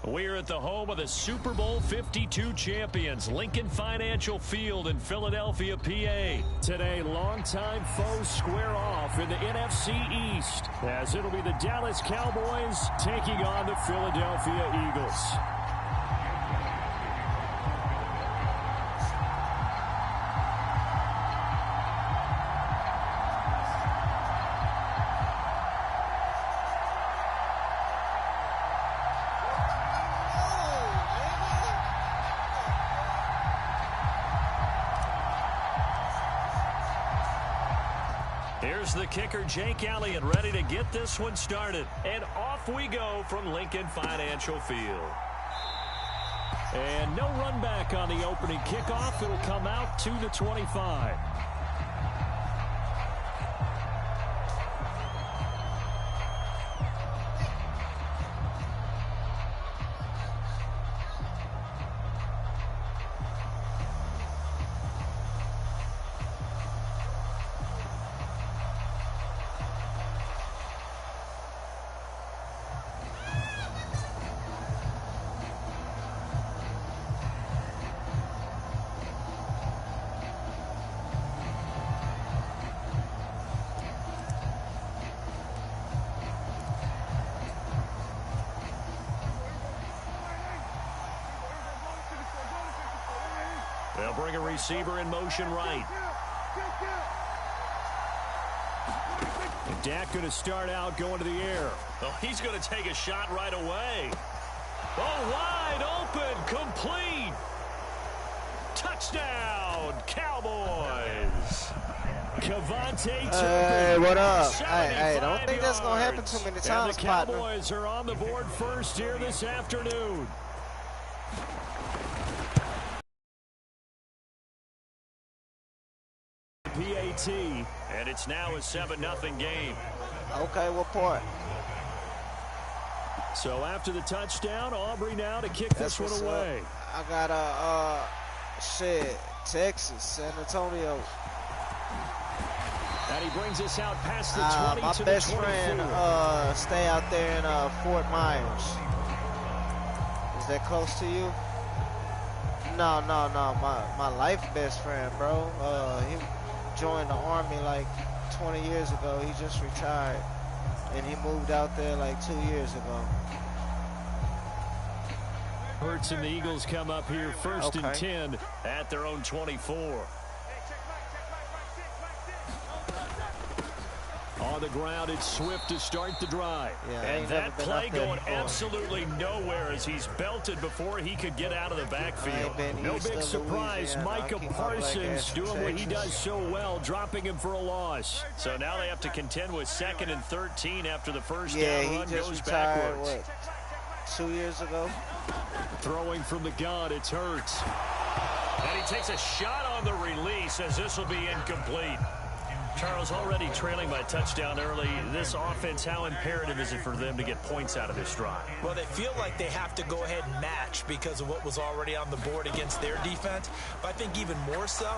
We're at the home of the Super Bowl 52 champions, Lincoln Financial Field in Philadelphia, PA. Today, longtime foes square off in the NFC East, as it'll be the Dallas Cowboys taking on the Philadelphia Eagles. Here's the kicker, Jake Elliott, ready to get this one started. And off we go from Lincoln Financial Field. And no run back on the opening kickoff. It'll come out to the 25. They'll bring a receiver in motion right. And Dak going to start out going to the air. Oh, he's going to take a shot right away. Oh, wide open, complete. Touchdown, Cowboys. Kevontae Turpin. Hey, what up? Hey, don't think that's going to happen too many times, and the Cowboys are on the board first here this afternoon. PAT, and it's now a 7-0 game. Okay, what part? So after the touchdown, Aubrey now to kick this one away. I got Texas, San Antonio. And he brings us out past the 20 my to best the 24. friend stay out there in Fort Myers. Is that close to you? No. My life best friend, bro. He joined the Army like 20 years ago. He just retired, and he moved out there like 2 years ago. Hurts and the Eagles come up here first and 10 at their own 24. On the ground, it's Swift to start the drive. Yeah, and that play going absolutely nowhere as he's belted before he could get out of the backfield. No big surprise, Micah Parsons doing what he does so well, dropping him for a loss. So now they have to contend with 2nd and 13 after the first down run goes backwards. What, 2 years ago? Throwing from the gun, it's Hurts. And he takes a shot on the release as this will be incomplete. Charles, already trailing by a touchdown early. This offense, how imperative is it for them to get points out of this drive? Well, they feel like they have to go ahead and match because of what was already on the board against their defense. But I think even more so,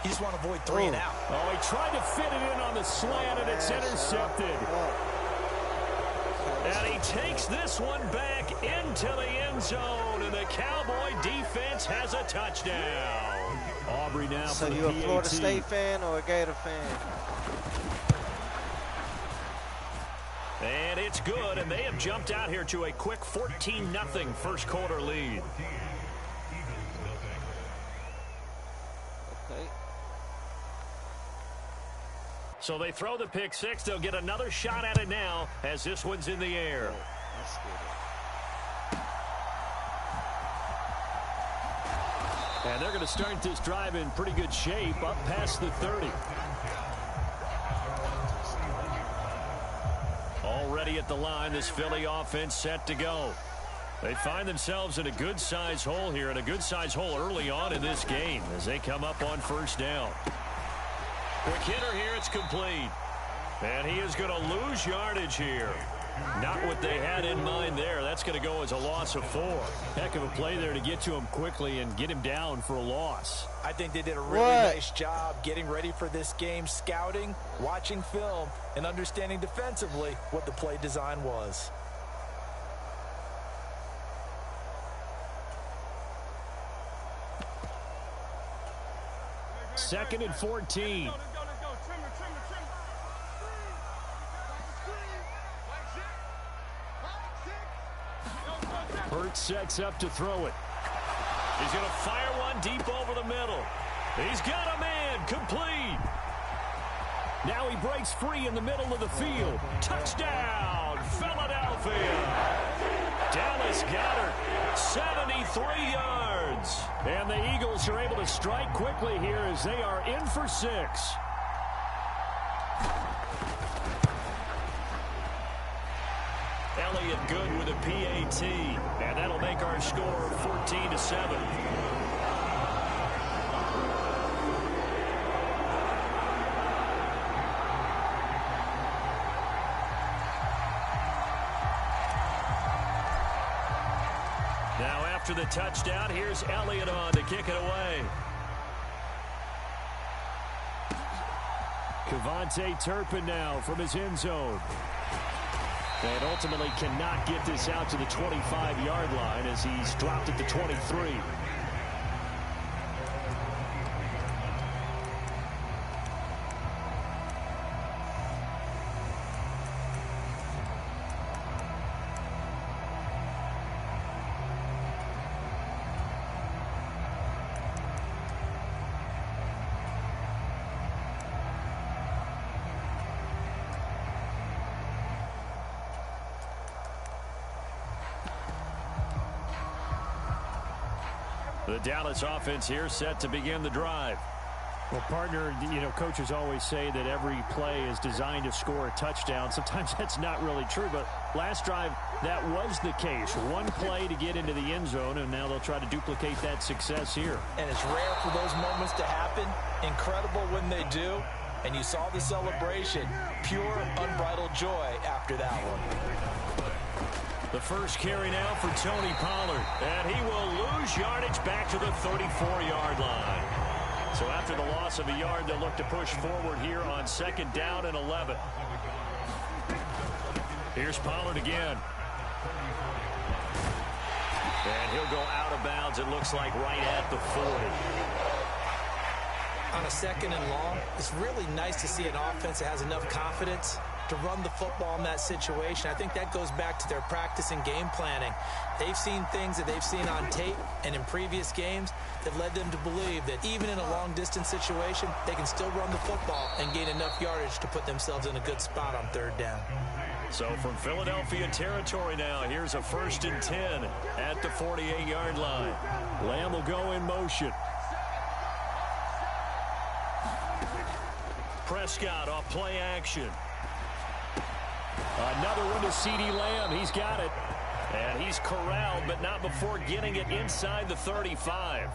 you just want to avoid 3 and out. Oh, he tried to fit it in on the slant, and it's intercepted. And he takes this one back into the end zone, and the Cowboy defense has a touchdown. Aubrey now so for the you a PAT. Florida State fan or a Gator fan? And it's good, and they have jumped out here to a quick 14-0 first quarter lead. Okay. So they throw the pick six. They'll get another shot at it now as this one's in the air. Let's get it. And they're going to start this drive in pretty good shape up past the 30. Already at the line, this Philly offense set to go. They find themselves in a good-sized hole here, and a good-sized hole early on in this game as they come up on first down. Quick hitter here, it's complete. And he is going to lose yardage here. Not what they had in mind there. That's going to go as a loss of 4. Heck of a play there to get to him quickly and get him down for a loss. I think they did a really nice job getting ready for this game, scouting, watching film, and understanding defensively what the play design was. 2nd and 14. Hurts sets up to throw it. He's going to fire one deep over the middle. He's got a man, complete. Now he breaks free in the middle of the field. Touchdown, Philadelphia. Dallas Goedert, 73 yards. And the Eagles are able to strike quickly here as they are in for 6. Elliott good with a PAT. And that'll make our score 14-7. Now after the touchdown, here's Elliott on to kick it away. Kevontae Turpin now from his end zone. And ultimately cannot get this out to the 25-yard line as he's dropped at the 23. The Dallas offense here set to begin the drive. Well, partner, coaches always say that every play is designed to score a touchdown. Sometimes that's not really true, but last drive, that was the case. One play to get into the end zone, and now they'll try to duplicate that success here. And it's rare for those moments to happen. Incredible when they do. And you saw the celebration. Pure, unbridled joy after that one. The first carry now for Tony Pollard. And he will lose yardage back to the 34-yard line. So after the loss of a yard, they'll look to push forward here on 2nd down and 11. Here's Pollard again. And he'll go out of bounds, it looks like, right at the 40. On a 2nd and long, it's really nice to see an offense that has enough confidence to run the football in that situation. I think that goes back to their practice and game planning. They've seen things that they've seen on tape and in previous games that led them to believe that even in a long-distance situation, they can still run the football and gain enough yardage to put themselves in a good spot on 3rd down. So from Philadelphia territory now, here's a 1st and 10 at the 48-yard line. Lamb will go in motion. Prescott off play action. Another one to CeeDee Lamb. He's got it. And he's corralled, but not before getting it inside the 35.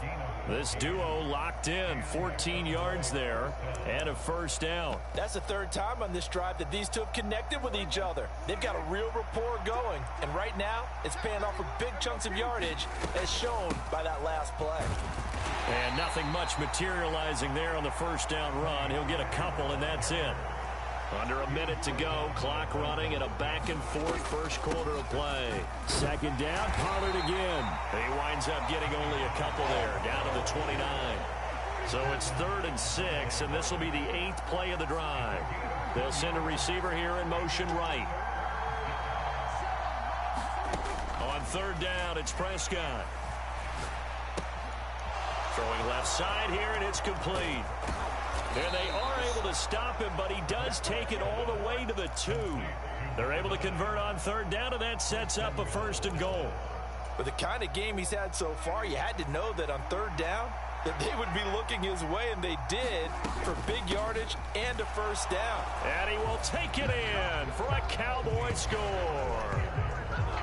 This duo locked in. 14 yards there and a 1st down. That's the 3rd time on this drive that these two have connected with each other. They've got a real rapport going. And right now, it's paying off with big chunks of yardage, as shown by that last play. And nothing much materializing there on the 1st down run. He'll get a couple, and that's it. Under a minute to go, clock running, and a back-and-forth first quarter of play. 2nd down, Pollard again. He winds up getting only a couple there, down to the 29. So it's 3rd and 6, and this will be the 8th play of the drive. They'll send a receiver here in motion right. On 3rd down, it's Prescott. Throwing left side here, and it's complete. And they are able to stop him, but he does take it all the way to the 2. They're able to convert on 3rd down, and that sets up a 1st and goal. With the kind of game he's had so far, you had to know that on 3rd down, that they would be looking his way, and they did, for big yardage and a 1st down. And he will take it in for a Cowboy score.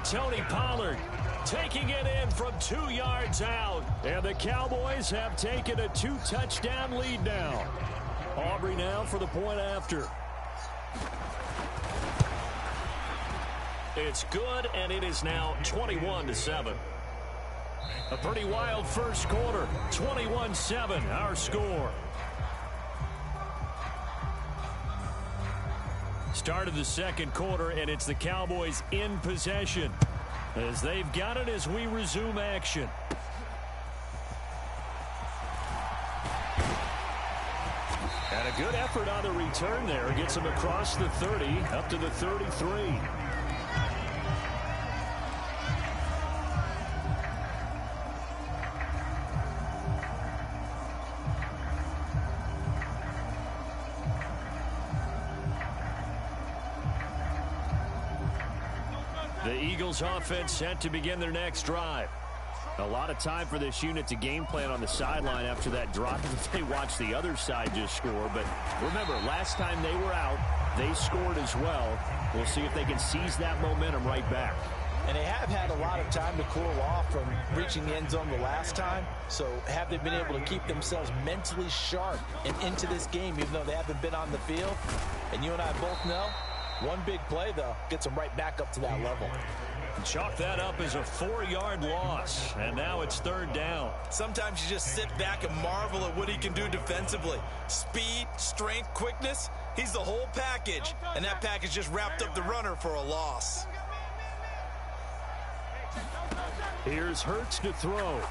Tony Pollard taking it in from 2 yards out. And the Cowboys have taken a 2-touchdown lead now. Aubrey now for the point after. It's good, and it is now 21-7. A pretty wild first quarter. 21-7, our score. Start of the 2nd quarter, and it's the Cowboys in possession, as they've got it as we resume action. And a good effort on the return there. Gets him across the 30, up to the 33. The Eagles offense set to begin their next drive. A lot of time for this unit to game plan on the sideline after that drop if they watch the other side just score. But remember, last time they were out, they scored as well. We'll see if they can seize that momentum right back. And they have had a lot of time to cool off from reaching the end zone the last time. So have they been able to keep themselves mentally sharp and into this game even though they haven't been on the field? And you and I both know, one big play, though, gets them right back up to that level. Chalk that up as a 4-yard loss, and now it's 3rd down. Sometimes you just sit back and marvel at what he can do defensively. Speed, strength, quickness, he's the whole package. And that package just wrapped up the runner for a loss. Here's Hurts to throw.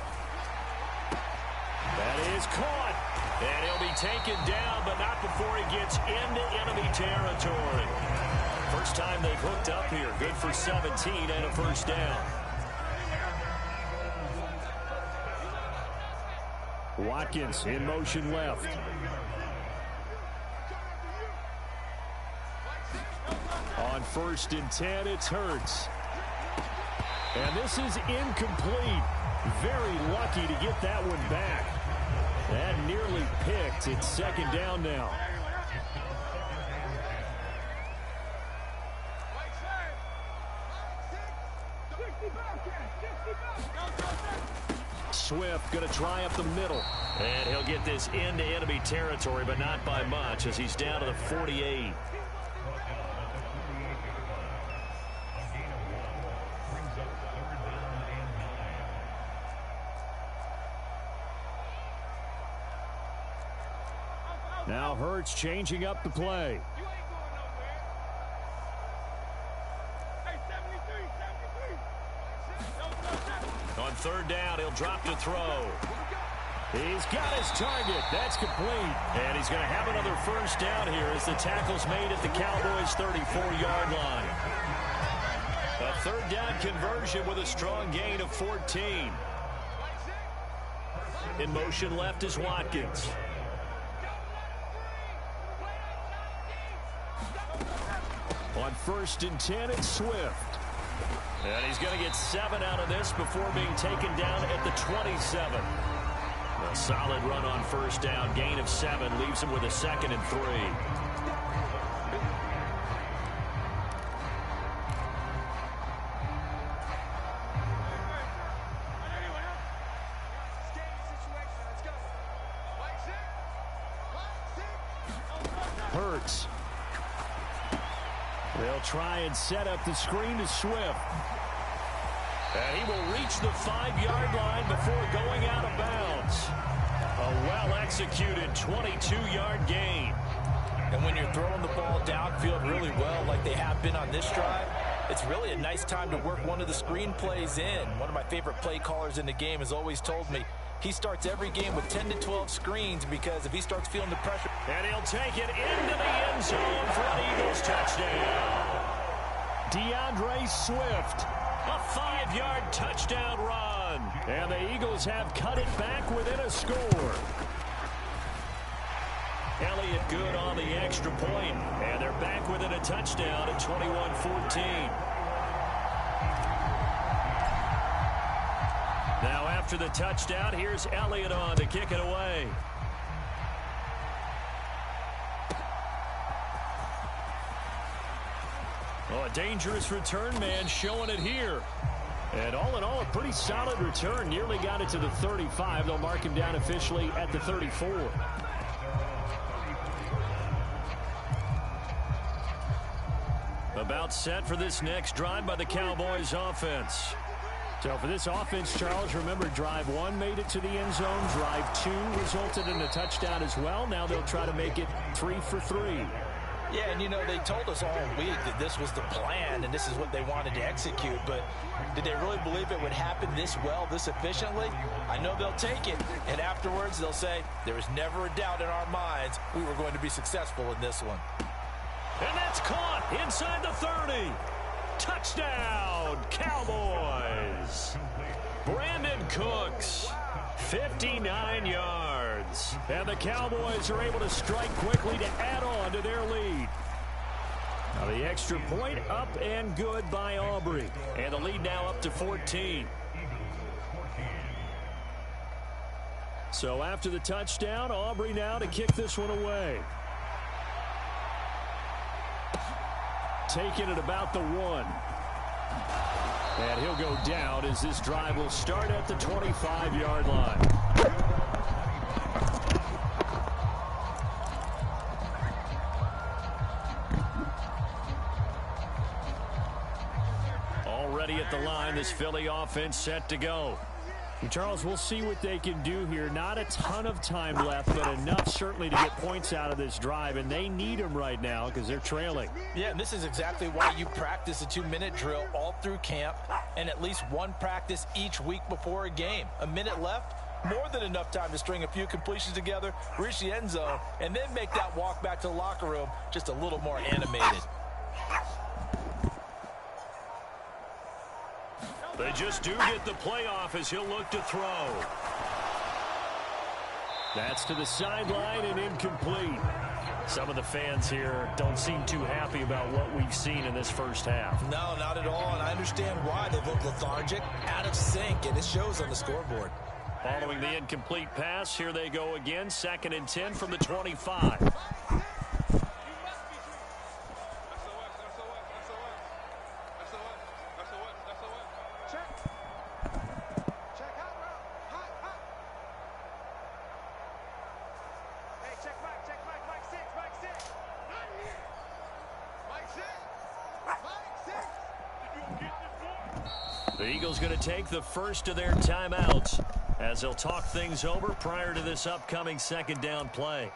That is caught. And he'll be taken down, but not before he gets into enemy territory. First time they've hooked up here. Good for 17 and a 1st down. Watkins in motion left. On 1st and 10, it's Hurts. And this is incomplete. Very lucky to get that one back. That nearly picked. It's 2nd down now. Swift going to try up the middle. And he'll get this into enemy territory, but not by much as he's down to the 48. Now Hurts changing up the play. On 3rd down, he'll drop to throw. He's got his target. That's complete. And he's going to have another 1st down here as the tackle's made at the Cowboys' 34-yard line. A 3rd down conversion with a strong gain of 14. In motion left is Watkins. On 1st and 10, it's Swift. And he's going to get 7 out of this before being taken down at the 27. A solid run on 1st down. Gain of 7 leaves him with a 2nd and 3. Hurts. They'll try and set up the screen to Swift. And he will reach the 5-yard line before going out of bounds. A well-executed 22-yard gain. And when you're throwing the ball downfield really well like they have been on this drive, it's really a nice time to work one of the screen plays in. One of my favorite play callers in the game has always told me he starts every game with 10 to 12 screens because if he starts feeling the pressure. And he'll take it into the end zone for an Eagles touchdown. DeAndre Swift. A 5-yard touchdown run. And the Eagles have cut it back within a score. Elliott good on the extra point. And they're back within a touchdown at 21-14. Now after the touchdown, here's Elliott on to kick it away. Oh, a dangerous return man showing it here. And all in all, a pretty solid return. Nearly got it to the 35. They'll mark him down officially at the 34. About set for this next drive by the Cowboys offense. So for this offense, Charles, remember drive 1 made it to the end zone. Drive 2 resulted in a touchdown as well. Now they'll try to make it 3 for 3. Yeah, and they told us all week that this was the plan and this is what they wanted to execute, but did they really believe it would happen this well, this efficiently? I know they'll take it, and afterwards they'll say, there was never a doubt in our minds we were going to be successful in this one. And that's caught inside the 30. Touchdown, Cowboys. Brandon Cooks, 59 yards. And the Cowboys are able to strike quickly to add on to their lead. Now the extra point up and good by Aubrey. And the lead now up to 14. So after the touchdown, Aubrey now to kick this one away. Taking it about the 1. And he'll go down as this drive will start at the 25-yard line. Already at the line, this Philly offense set to go. And Charles, we'll see what they can do here. Not a ton of time left, but enough certainly to get points out of this drive, and they need them right now because they're trailing. Yeah, and this is exactly why you practice a 2-minute drill all through camp and at least one practice each week before a game. A minute left, more than enough time to string a few completions together, reach the end zone, and then make that walk back to the locker room just a little more animated. They just do get the playoff as he'll look to throw. That's to the sideline and incomplete. Some of the fans here don't seem too happy about what we've seen in this first half. No, not at all, and I understand why. They look lethargic, out of sync, and it shows on the scoreboard. Following the incomplete pass, here they go again. 2nd and 10 from the 25. The Eagles going to take the first of their timeouts as they'll talk things over prior to this upcoming 2nd down play.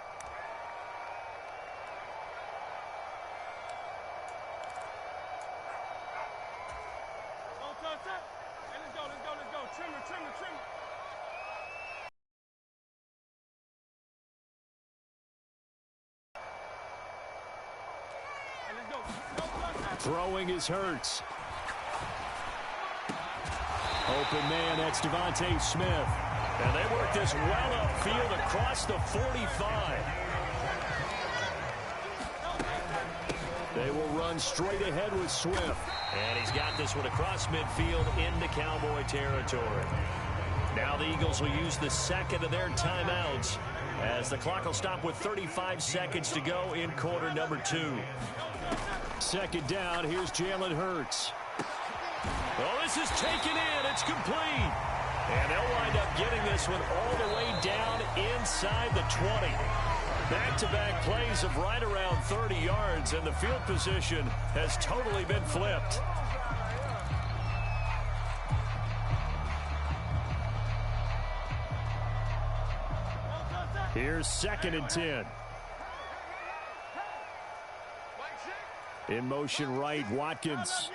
Throwing is Hurts. Open man, that's Devontae Smith. And they work this well upfield across the 45. They will run straight ahead with Swift. And he's got this one across midfield into Cowboy territory. Now the Eagles will use the 2nd of their timeouts as the clock will stop with 35 seconds to go in quarter number 2. 2nd down, here's Jalen Hurts. Well, this is taken in. It's complete. And they'll wind up getting this one all the way down inside the 20. Back-to-back plays of right around 30 yards, and the field position has totally been flipped. Here's 2nd and 10. In motion right, Watkins.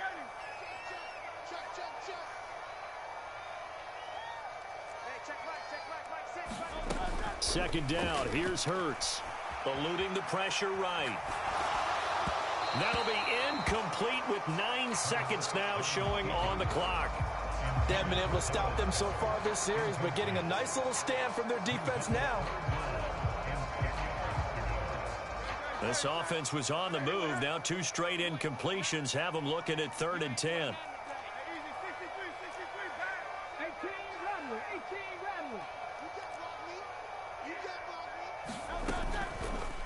2nd down, here's Hurts. Eluding the pressure right. That'll be incomplete with 9 seconds now showing on the clock. They haven't been able to stop them so far this series, but getting a nice little stand from their defense now. This offense was on the move. Now 2 straight incompletions have them looking at 3rd and 10.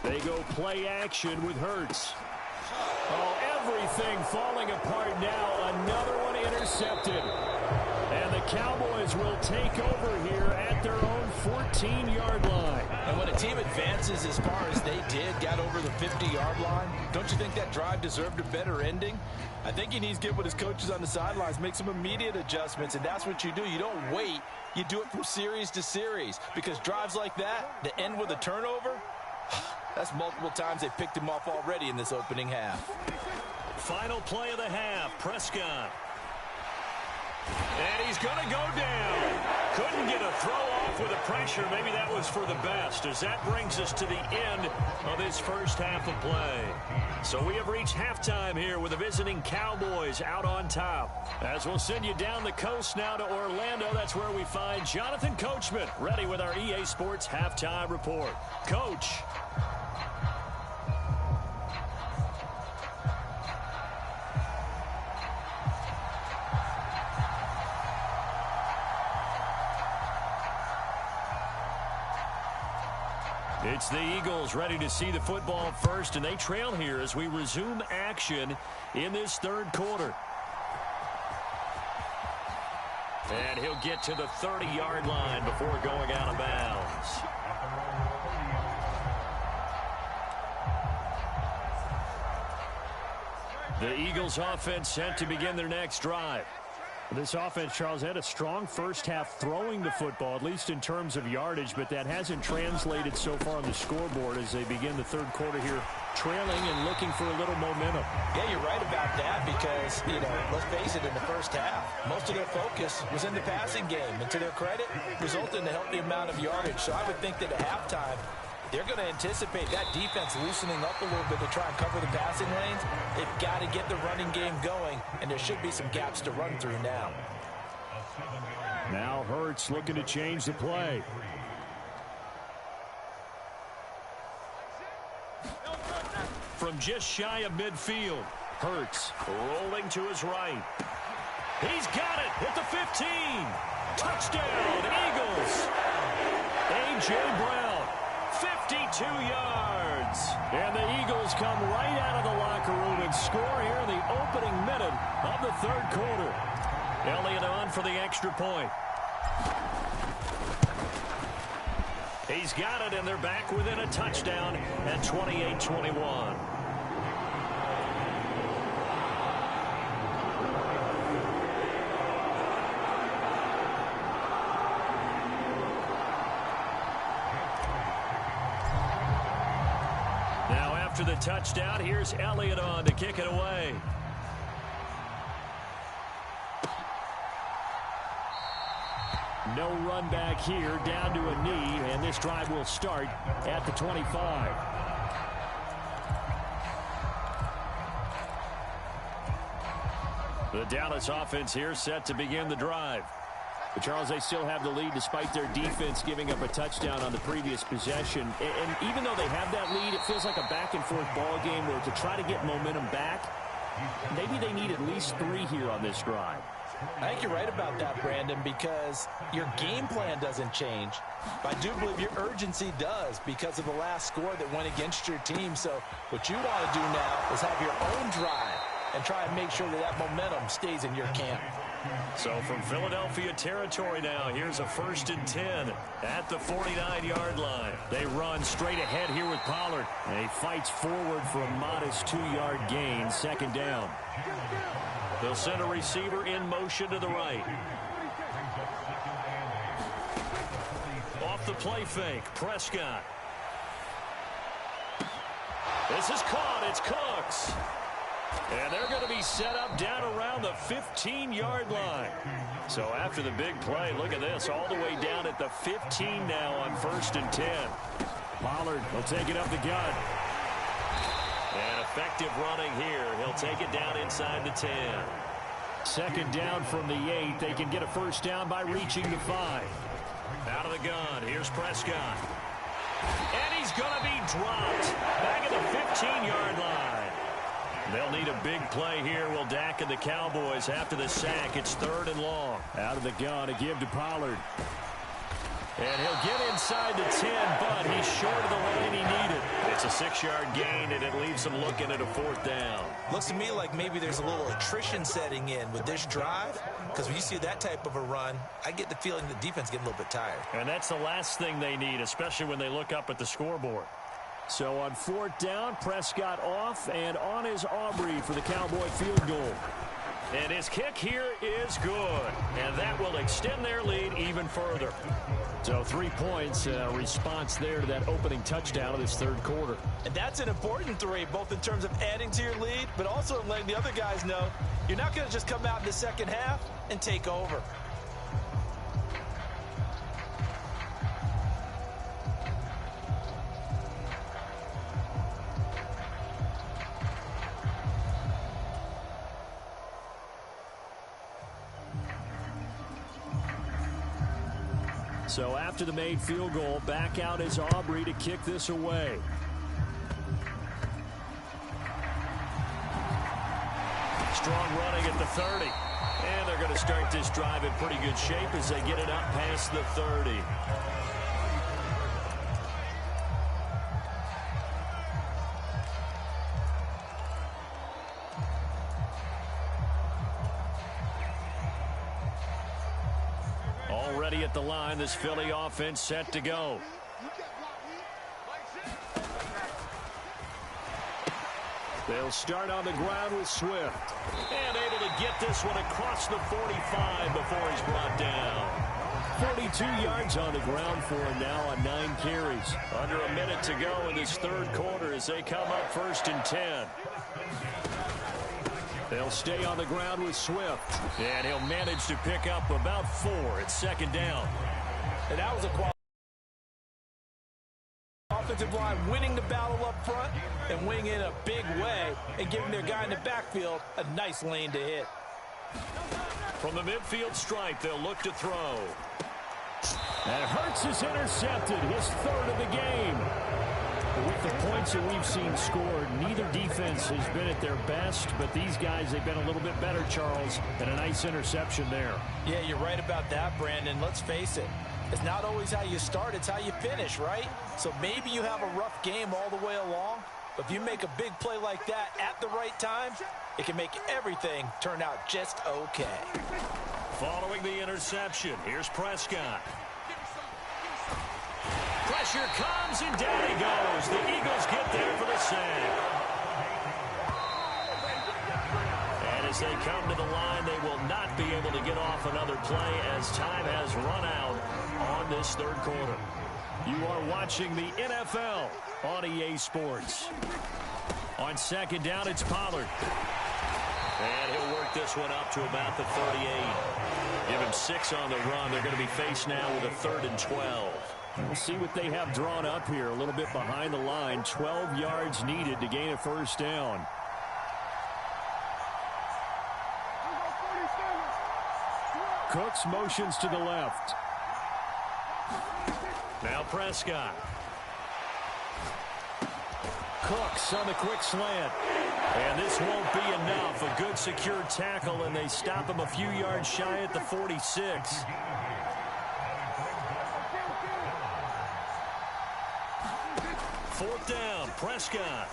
They go play action with Hurts. Oh, everything falling apart now. Another one intercepted. And the Cowboys will take over here at their own 14-yard line. And when a team advances as far as they did, got over the 50-yard line, don't you think that drive deserved a better ending? I think he needs to get with his coaches on the sidelines, make some immediate adjustments, and that's what you do. You don't wait. You do it from series to series, because drives like that end with a turnover, That's multiple times they picked him off already in this opening half. Final play of the half, Prescott. And he's going to go down. Couldn't get a throw off with the pressure. Maybe that was for the best, as that brings us to the end of this first half of play. So we have reached halftime here with the visiting Cowboys out on top. As we'll send you down the coast now to Orlando, that's where we find Jonathan Coachman ready with our EA Sports Halftime Report. Coach. It's the Eagles ready to see the football first, and they trail here as we resume action in this third quarter. And he'll get to the 30-yard line before going out of bounds. The Eagles offense set to begin their next drive. This offense, Charles, had a strong first half throwing the football, at least in terms of yardage, but that hasn't translated so far on the scoreboard as they begin the third quarter here, trailing and looking for a little momentum. Yeah, you're right about that because, let's face it, in the first half, most of their focus was in the passing game, and to their credit, resulted in a healthy amount of yardage. So I would think that at halftime, they're going to anticipate that defense loosening up a little bit to try and cover the passing lanes. They've got to get the running game going, and there should be some gaps to run through now. Now Hurts looking to change the play. From just shy of midfield, Hurts rolling to his right. He's got it at the 15. Touchdown, Eagles. A.J. Brown. 52 yards. And the Eagles come right out of the locker room and score here in the opening minute of the third quarter. Elliott on for the extra point. He's got it, and they're back within a touchdown at 28-21. After the touchdown, here's Elliott on to kick it away. No run back here, down to a knee, and this drive will start at the 25. The Dallas offense here set to begin the drive. But Charles, they still have the lead despite their defense giving up a touchdown on the previous possession. And even though they have that lead, it feels like a back-and-forth ball game where to try to get momentum back, maybe they need at least 3 here on this drive. I think you're right about that, Brandon, because your game plan doesn't change. But I do believe your urgency does because of the last score that went against your team. So what you want to do now is have your own drive and try and make sure that that momentum stays in your camp. So from Philadelphia territory now, here's a 1st and 10 at the 49-yard line. They run straight ahead here with Pollard. And he fights forward for a modest 2-yard gain, second down. They'll send a receiver in motion to the right. Off the play fake, Prescott. This is caught, it's Cooks. And they're going to be set up down around the 15-yard line. So after the big play, look at this, all the way down at the 15 now on 1st and 10. Pollard will take it up the gut. And effective running here. He'll take it down inside the 10. Second down from the 8. They can get a first down by reaching the 5. Out of the gun, here's Prescott. And he's going to be dropped back at the 15-yard line. They'll need a big play here, will Dak and the Cowboys after the sack. It's 3rd and long. Out of the gun to give to Pollard. And he'll get inside the 10, but he's short of the line he needed. It's a 6-yard gain, and it leaves him looking at a 4th down. Looks to me like maybe there's a little attrition setting in with this drive, because when you see that type of a run, I get the feeling the defense getting a little bit tired. And that's the last thing they need, especially when they look up at the scoreboard. So on 4th down, Prescott off, and on is Aubrey for the Cowboy field goal. And his kick here is good, and that will extend their lead even further. So 3 points, response there to that opening touchdown of this third quarter. And that's an important 3, both in terms of adding to your lead, but also in letting the other guys know you're not going to just come out in the second half and take over. So after the made field goal, back out is Aubrey to kick this away. Strong running at the 30. And they're going to start this drive in pretty good shape as they get it up past the 30. Already at the line, this Philly offense set to go. They'll start on the ground with Swift. And able to get this one across the 45 before he's brought down. 42 yards on the ground for him now on 9 carries. Under a minute to go in this third quarter as they come up 1st and 10. They'll stay on the ground with Swift. And he'll manage to pick up about 4 at 2nd down. And that was a quality offensive line winning the battle up front and winning in a big way and giving their guy in the backfield a nice lane to hit. From the midfield stripe, they'll look to throw. And Hurts is intercepted, his 3rd of the game. With the points that we've seen scored, neither defense has been at their best, but these guys, they've been a little bit better, Charles, and a nice interception there. Yeah, you're right about that, Brandon. Let's face it. It's not always how you start, it's how you finish, right? So maybe you have a rough game all the way along, but if you make a big play like that at the right time, it can make everything turn out just okay. Following the interception, here's Prescott. Pressure comes, and down he goes. The Eagles get there for the sack. And as they come to the line, they will not be able to get off another play as time has run out on this third quarter. You are watching the NFL on EA Sports. On 2nd down, it's Pollard. And he'll work this one up to about the 38. Give him 6 on the run. They're going to be faced now with a 3rd and 12. We'll see what they have drawn up here. A little bit behind the line. 12 yards needed to gain a 1st down. Cooks motions to the left. Now Prescott. Cooks on the quick slant. And this won't be enough. A good secure tackle, and they stop him a few yards shy at the 46. Fourth down, Prescott.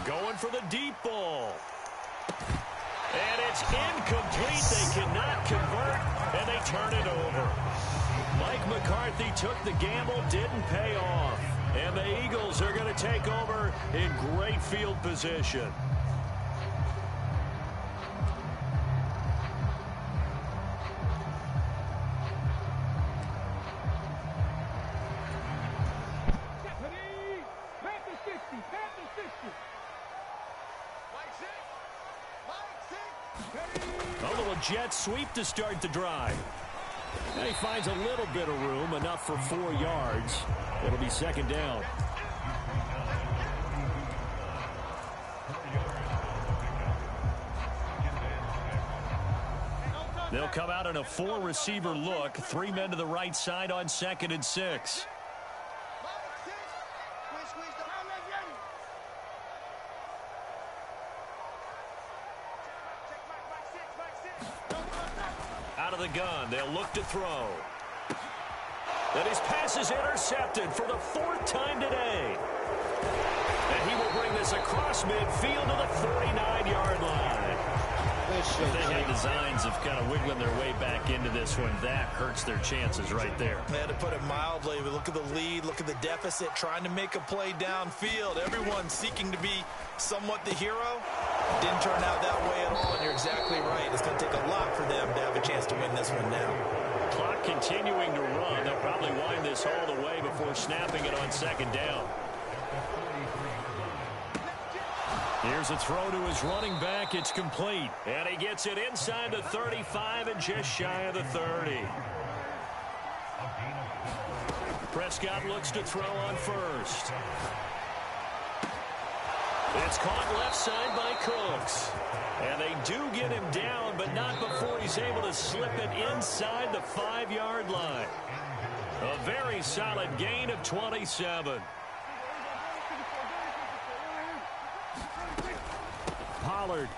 Going for the deep ball. And it's incomplete. They cannot convert, and they turn it over. Mike McCarthy took the gamble, didn't pay off. And the Eagles are going to take over in great field position. A little jet sweep to start the drive. And he finds a little bit of room, enough for 4 yards. It'll be 2nd down. They'll come out in a 4-receiver look. 3 men to the right side on 2nd and 6. Out of the gun, they'll look to throw. Then his pass is intercepted for the 4th time today. And he will bring this across midfield to the 49-yard line. They had designs of kind of wiggling their way back into this one. That hurts their chances right there. Yeah, to put it mildly, but look at the lead, look at the deficit, trying to make a play downfield. Everyone seeking to be somewhat the hero. Didn't turn out that way at all, and you're exactly right. It's going to take a lot for them to have a chance to win this one now. clock continuing to run. They'll probably wind this all the way before snapping it on second down. Here's a throw to his running back. It's complete. And he gets it inside the 35 and just shy of the 30. Prescott looks to throw on first. It's caught left side by Cooks. And they do get him down, but not before he's able to slip it inside the 5-yard line. A very solid gain of 27. Pollard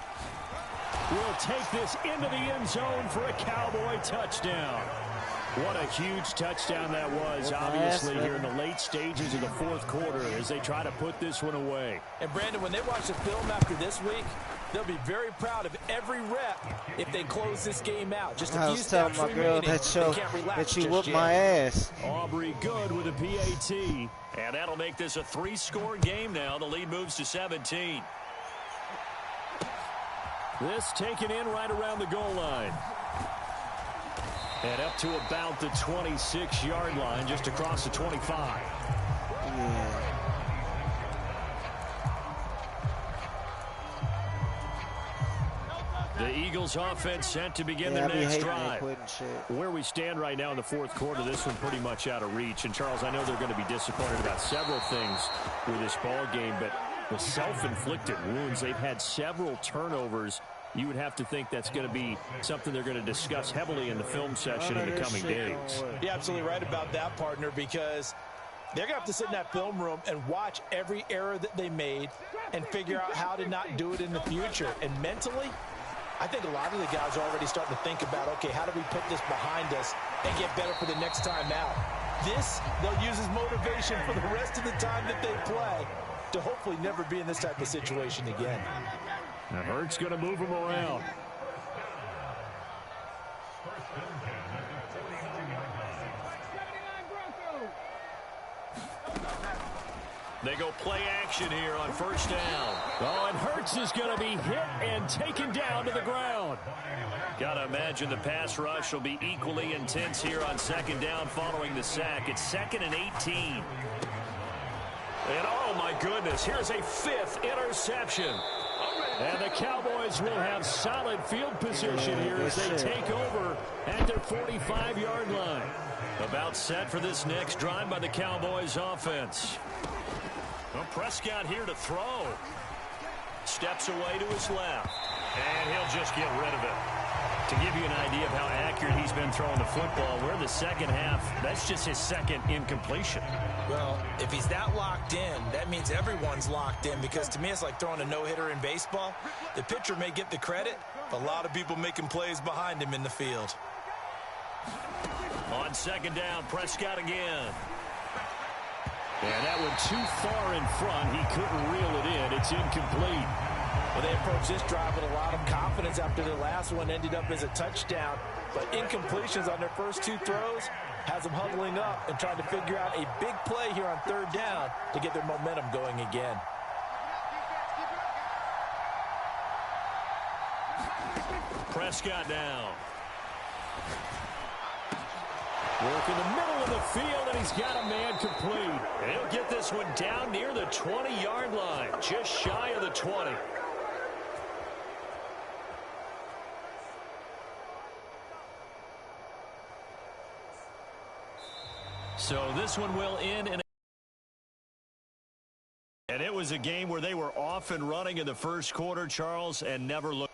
will take this into the end zone for a Cowboy touchdown. What a huge touchdown that was, obviously, here in the late stages of the fourth quarter as they try to put this one away. And, Brandon, when they watch the film after this week, they'll be very proud of every rep if they close this game out. Just a few steps remaining. I was telling my girl that she whooped my ass. Aubrey good with a PAT. And that'll make this a 3-score game now. The lead moves to 17. This taken in right around the goal line. And up to about the 26-yard line, just across the 25. Yeah. The Eagles offense set to begin their next drive. Where we stand right now in the fourth quarter, this one pretty much out of reach. And, Charles, I know they're going to be disappointed about several things with this ball game, but the self-inflicted wounds, they've had several turnovers. You would have to think that's going to be something they're going to discuss heavily in the film section in the coming days. You're absolutely right about that, partner, because they're going to have to sit in that film room and watch every error that they made and figure out how to not do it in the future. And mentally, I think a lot of the guys are already starting to think about, okay, how do we put this behind us and get better for the next time out? This, they'll use as motivation for the rest of the time that they play to hopefully never be in this type of situation again. Now Hurts going to move him around. They go play action here on first down. Oh, and Hurts is going to be hit and taken down to the ground. Got to imagine the pass rush will be equally intense here on second down following the sack. It's 2nd and 18. And oh my goodness, here's a 5th interception. And the Cowboys will have solid field position here as they take over at their 45-yard line. About set for this next drive by the Cowboys offense. Well, Prescott here to throw. Steps away to his left. And he'll just get rid of it. To give you an idea of how accurate he's been throwing the football, we're in the second half. That's just his second incompletion. Well, if he's that locked in, that means everyone's locked in, because to me it's like throwing a no-hitter in baseball. The pitcher may get the credit, but a lot of people making plays behind him in the field. On second down, Prescott again. And that one too far in front. He couldn't reel it in. It's incomplete. Well, they approached this drive with a lot of confidence after the last one ended up as a touchdown. But incompletions on their first 2 throws has them huddling up and trying to figure out a big play here on third down to get their momentum going again. Prescott down. Work in the middle of the field, and he's got a man complete. He'll get this one down near the 20-yard line, just shy of the 20. So this one will end in and it was a game where they were off and running in the first quarter, Charles, and never looked.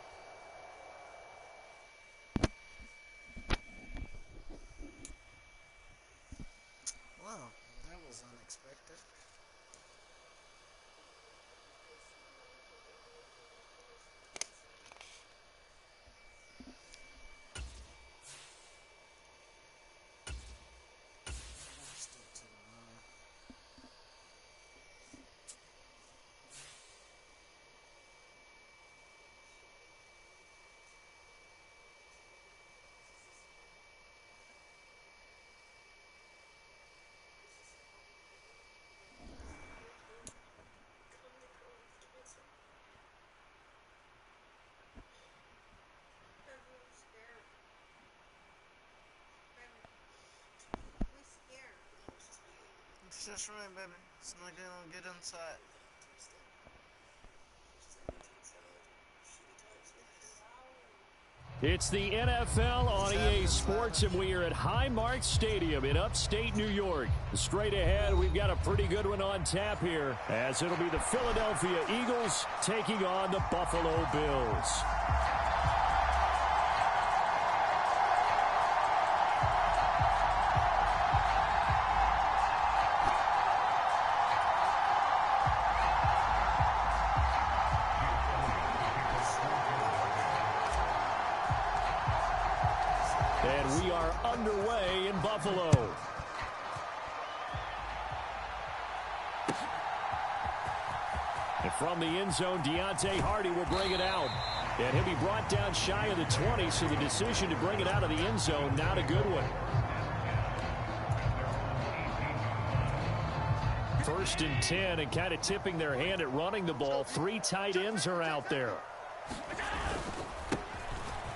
Wow, that was unexpected. It's just right, baby. It's not gonna get inside. It's the NFL on EA Sports, and we are at Highmark Stadium in upstate New York. Straight ahead, we've got a pretty good one on tap here, as it'll be the Philadelphia Eagles taking on the Buffalo Bills. And we are underway in Buffalo. And from the end zone, Deontay Hardy will bring it out. And he'll be brought down shy of the 20, so the decision to bring it out of the end zone, not a good one. First and 10, and kind of tipping their hand at running the ball. 3 tight ends are out there.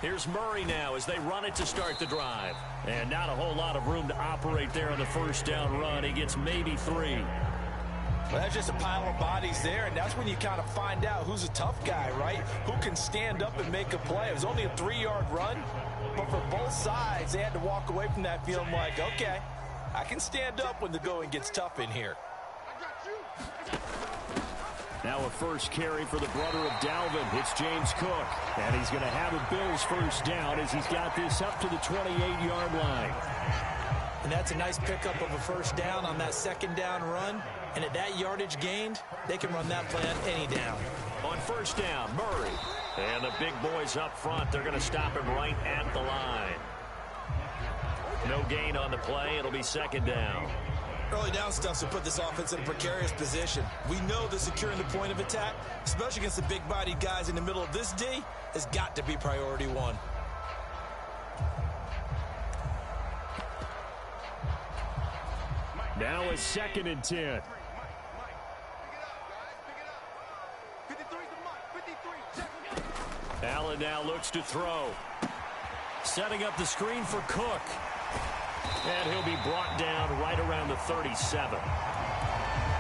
Here's Murray now as they run it to start the drive. And not a whole lot of room to operate there on the first down run. He gets maybe 3. Well, that's just a pile of bodies there, and that's when you kind of find out who's a tough guy, right? Who can stand up and make a play. It was only a 3-yard run, but for both sides, they had to walk away from that feeling like, okay, I can stand up when the going gets tough in here. Now a first carry for the brother of Dalvin. It's James Cook. And he's going to have a Bills first down as he's got this up to the 28-yard line. And that's a nice pickup of a first down on that second down run. And at that yardage gained, they can run that play on any down. On first down, Murray. And the big boys up front, they're going to stop him right at the line. No gain on the play. It'll be second down. Early down stuff will put this offense in a precarious position. We know that securing the point of attack, especially against the big-bodied guys in the middle of this D, has got to be priority 1. Now a second and 10. Allen now looks to throw. Setting up the screen for Cook. And he'll be brought down right around the 37.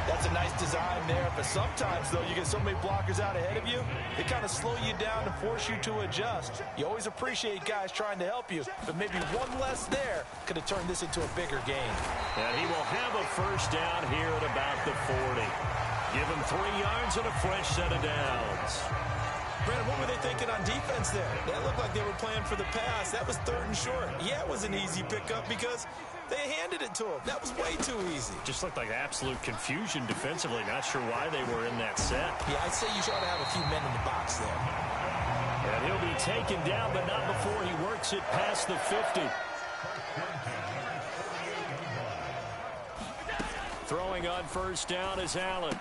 That's a nice design there, but sometimes, though, you get so many blockers out ahead of you, they kind of slow you down and force you to adjust. You always appreciate guys trying to help you, but maybe one less there could have turned this into a bigger game. And he will have a first down here at about the 40. Give him 3 yards and a fresh set of downs. Brandon, what were they thinking on defense there? That looked like they were playing for the pass. That was 3rd and short. Yeah, it was an easy pickup because they handed it to him. That was way too easy. Just looked like absolute confusion defensively. Not sure why they were in that set. Yeah, I'd say you should have a few men in the box there. And he'll be taken down, but not before he works it past the 50. Throwing on first down is Allen.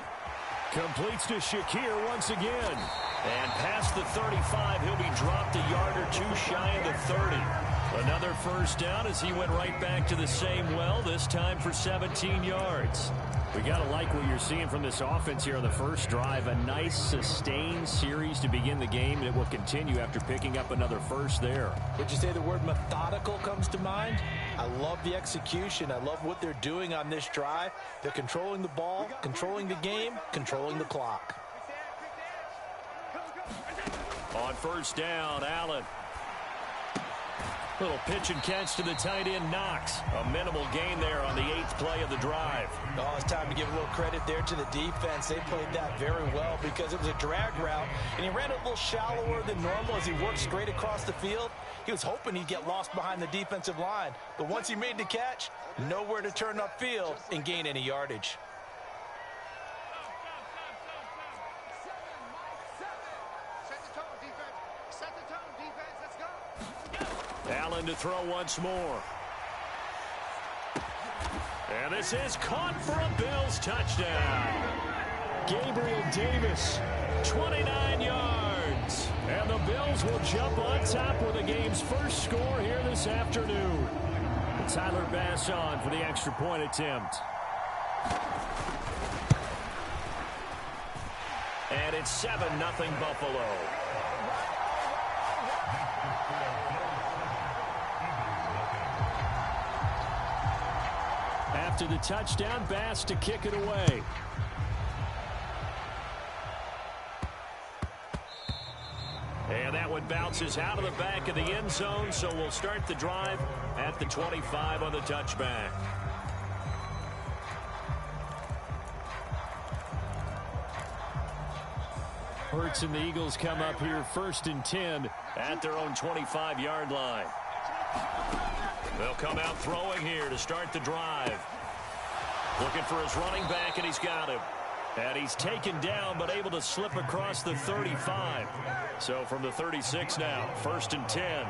Completes to Shakir once again. And past the 35, he'll be dropped a yard or 2 shy of the 30. Another first down as he went right back to the same well, this time for 17 yards. We got to like what you're seeing from this offense here on the first drive. A nice, sustained series to begin the game, and it will continue after picking up another first there. Would you say the word methodical comes to mind? I love the execution. I love what they're doing on this drive. They're controlling the ball, controlling the game, controlling the clock. On first down, Allen. Little pitch and catch to the tight end, Knox. A minimal gain there on the 8th play of the drive. Oh, it's time to give a little credit there to the defense. They played that very well because it was a drag route, and he ran it a little shallower than normal as he worked straight across the field. He was hoping he'd get lost behind the defensive line, but once he made the catch, nowhere to turn upfield and gain any yardage. Allen to throw once more. And this is caught for a Bills touchdown. Gabriel Davis, 29 yards. And the Bills will jump on top with the game's first score here this afternoon. Tyler Bass on for the extra point attempt. And it's 7-0 Buffalo. After the touchdown, Bass to kick it away. And that one bounces out of the back of the end zone, so we'll start the drive at the 25 on the touchback. Hurts and the Eagles come up here 1st and 10 at their own 25-yard line. They'll come out throwing here to start the drive. Looking for his running back, and he's got him. And he's taken down, but able to slip across the 35. So from the 36 now, 1st and 10.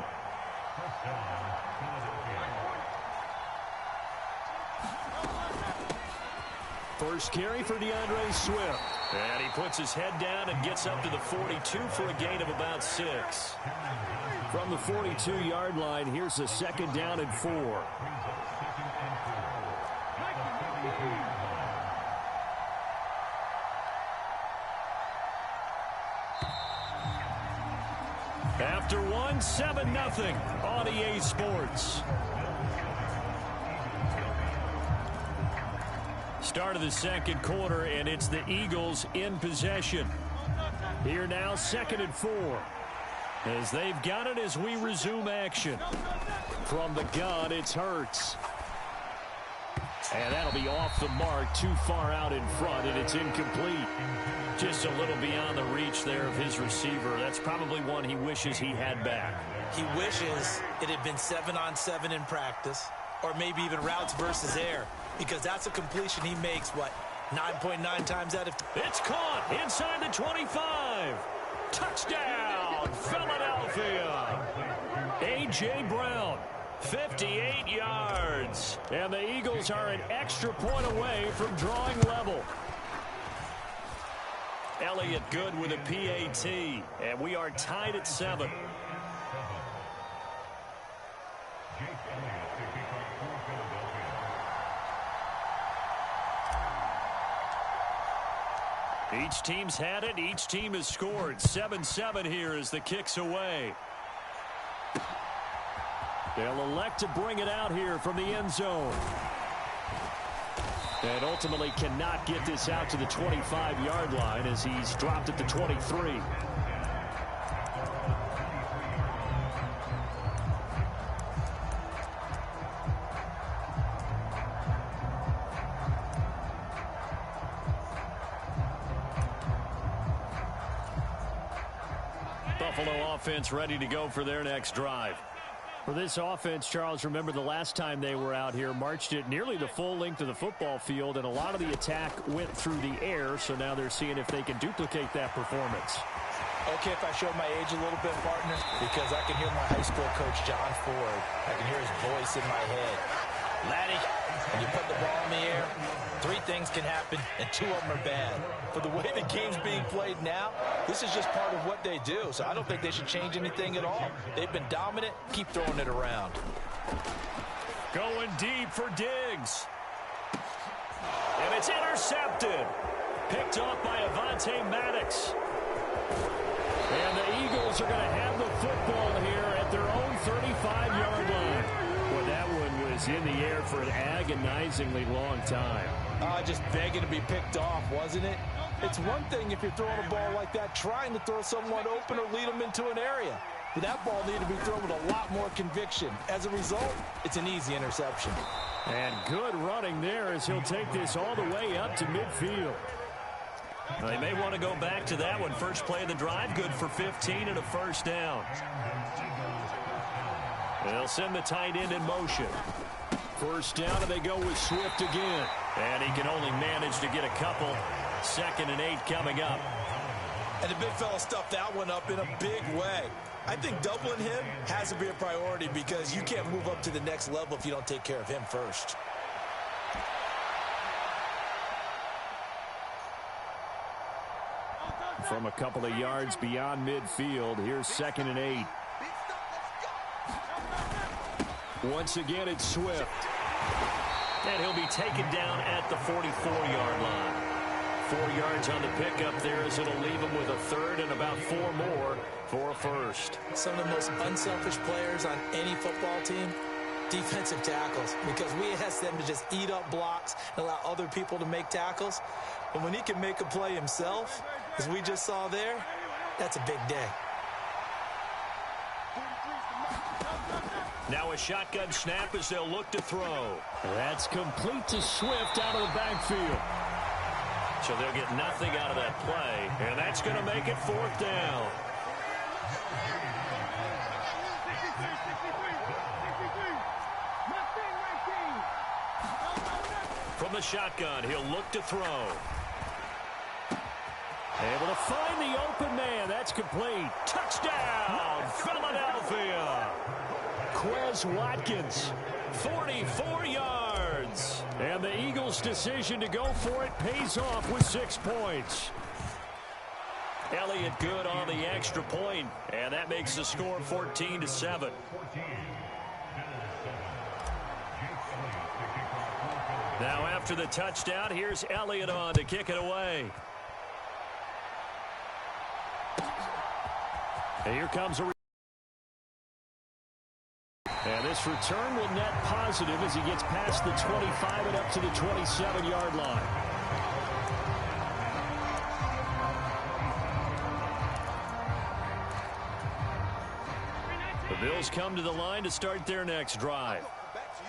First carry for DeAndre Swift. And he puts his head down and gets up to the 42 for a gain of about 6. From the 42-yard line, here's a 2nd down and 4. After 1, 7-0 on EA Sports. Start of the 2nd quarter, and it's the Eagles in possession. Here now, 2nd and 4. As they've got it as we resume action. From the gun, it's Hurts. And that'll be off the mark, too far out in front, and it's incomplete. Just a little beyond the reach there of his receiver. That's probably one he wishes he had back. He wishes it had been 7-on-7 in practice, or maybe even routes versus air, because that's a completion he makes, what, 9.9 times out of... It's caught inside the 25. Touchdown, Philadelphia. A.J. Brown, 58 yards. And the Eagles are an extra point away from drawing level. Elliott Good with a PAT, and we are tied at 7. Each team's had it. Each team has scored. 7-7 here as the kick's away. They'll elect to bring it out here from the end zone. And ultimately cannot get this out to the 25-yard line as he's dropped at the 23. Buffalo offense ready to go for their next drive. For this offense, Charles, remember the last time they were out here, marched it nearly the full length of the football field, and a lot of the attack went through the air, so now they're seeing if they can duplicate that performance. Okay, if I show my age a little bit, partner, because I can hear my high school coach, John Ford. I can hear his voice in my head. Laddie, when you put the ball in the air, 3 things can happen, and 2 of them are bad. For the way the game's being played now, this is just part of what they do, so I don't think they should change anything at all. They've been dominant. Keep throwing it around. Going deep for Diggs. And it's intercepted. Picked off by Avonte Maddox. And the Eagles are going to have the football here at their own 35-yard line. Well, that one was in the air for an agonizingly long time. Just begging to be picked off, wasn't it? It's one thing if you're throwing a ball like that, trying to throw someone open or lead them into an area. But that ball needed to be thrown with a lot more conviction. As a result, it's an easy interception. And good running there as he'll take this all the way up to midfield. They may want to go back to that one. First play of the drive, good for 15 and a first down. They'll send the tight end in motion. First down, and they go with Swift again. And he can only manage to get a couple. 2nd and 8 coming up. And the big fella stuffed that one up in a big way. I think doubling him has to be a priority because you can't move up to the next level if you don't take care of him first. From a couple of yards beyond midfield, here's 2nd and 8. Once again, it's Swift. And he'll be taken down at the 44-yard line. 4 yards on the pickup there as it'll leave him with a 3rd and about 4 more for a first. Some of the most unselfish players on any football team Defensive tackles, because we ask them to just eat up blocks and allow other people to make tackles. But when he can make a play himself, as we just saw there, that's a big day. Now a shotgun snap as they'll look to throw. That's complete to Swift out of the backfield. So they'll get nothing out of that play, and that's going to make it 4th down. From the shotgun, he'll look to throw. Able to find the open man. That's complete. Touchdown, Philadelphia. Quez Watkins. 44 yards. And the Eagles' decision to go for it pays off with 6 points. Elliott good on the extra point, and that makes the score 14-7. Now after the touchdown, here's Elliott on to kick it away. And here comes a... And this return will net positive as he gets past the 25 and up to the 27-yard line. The Bills come to the line to start their next drive.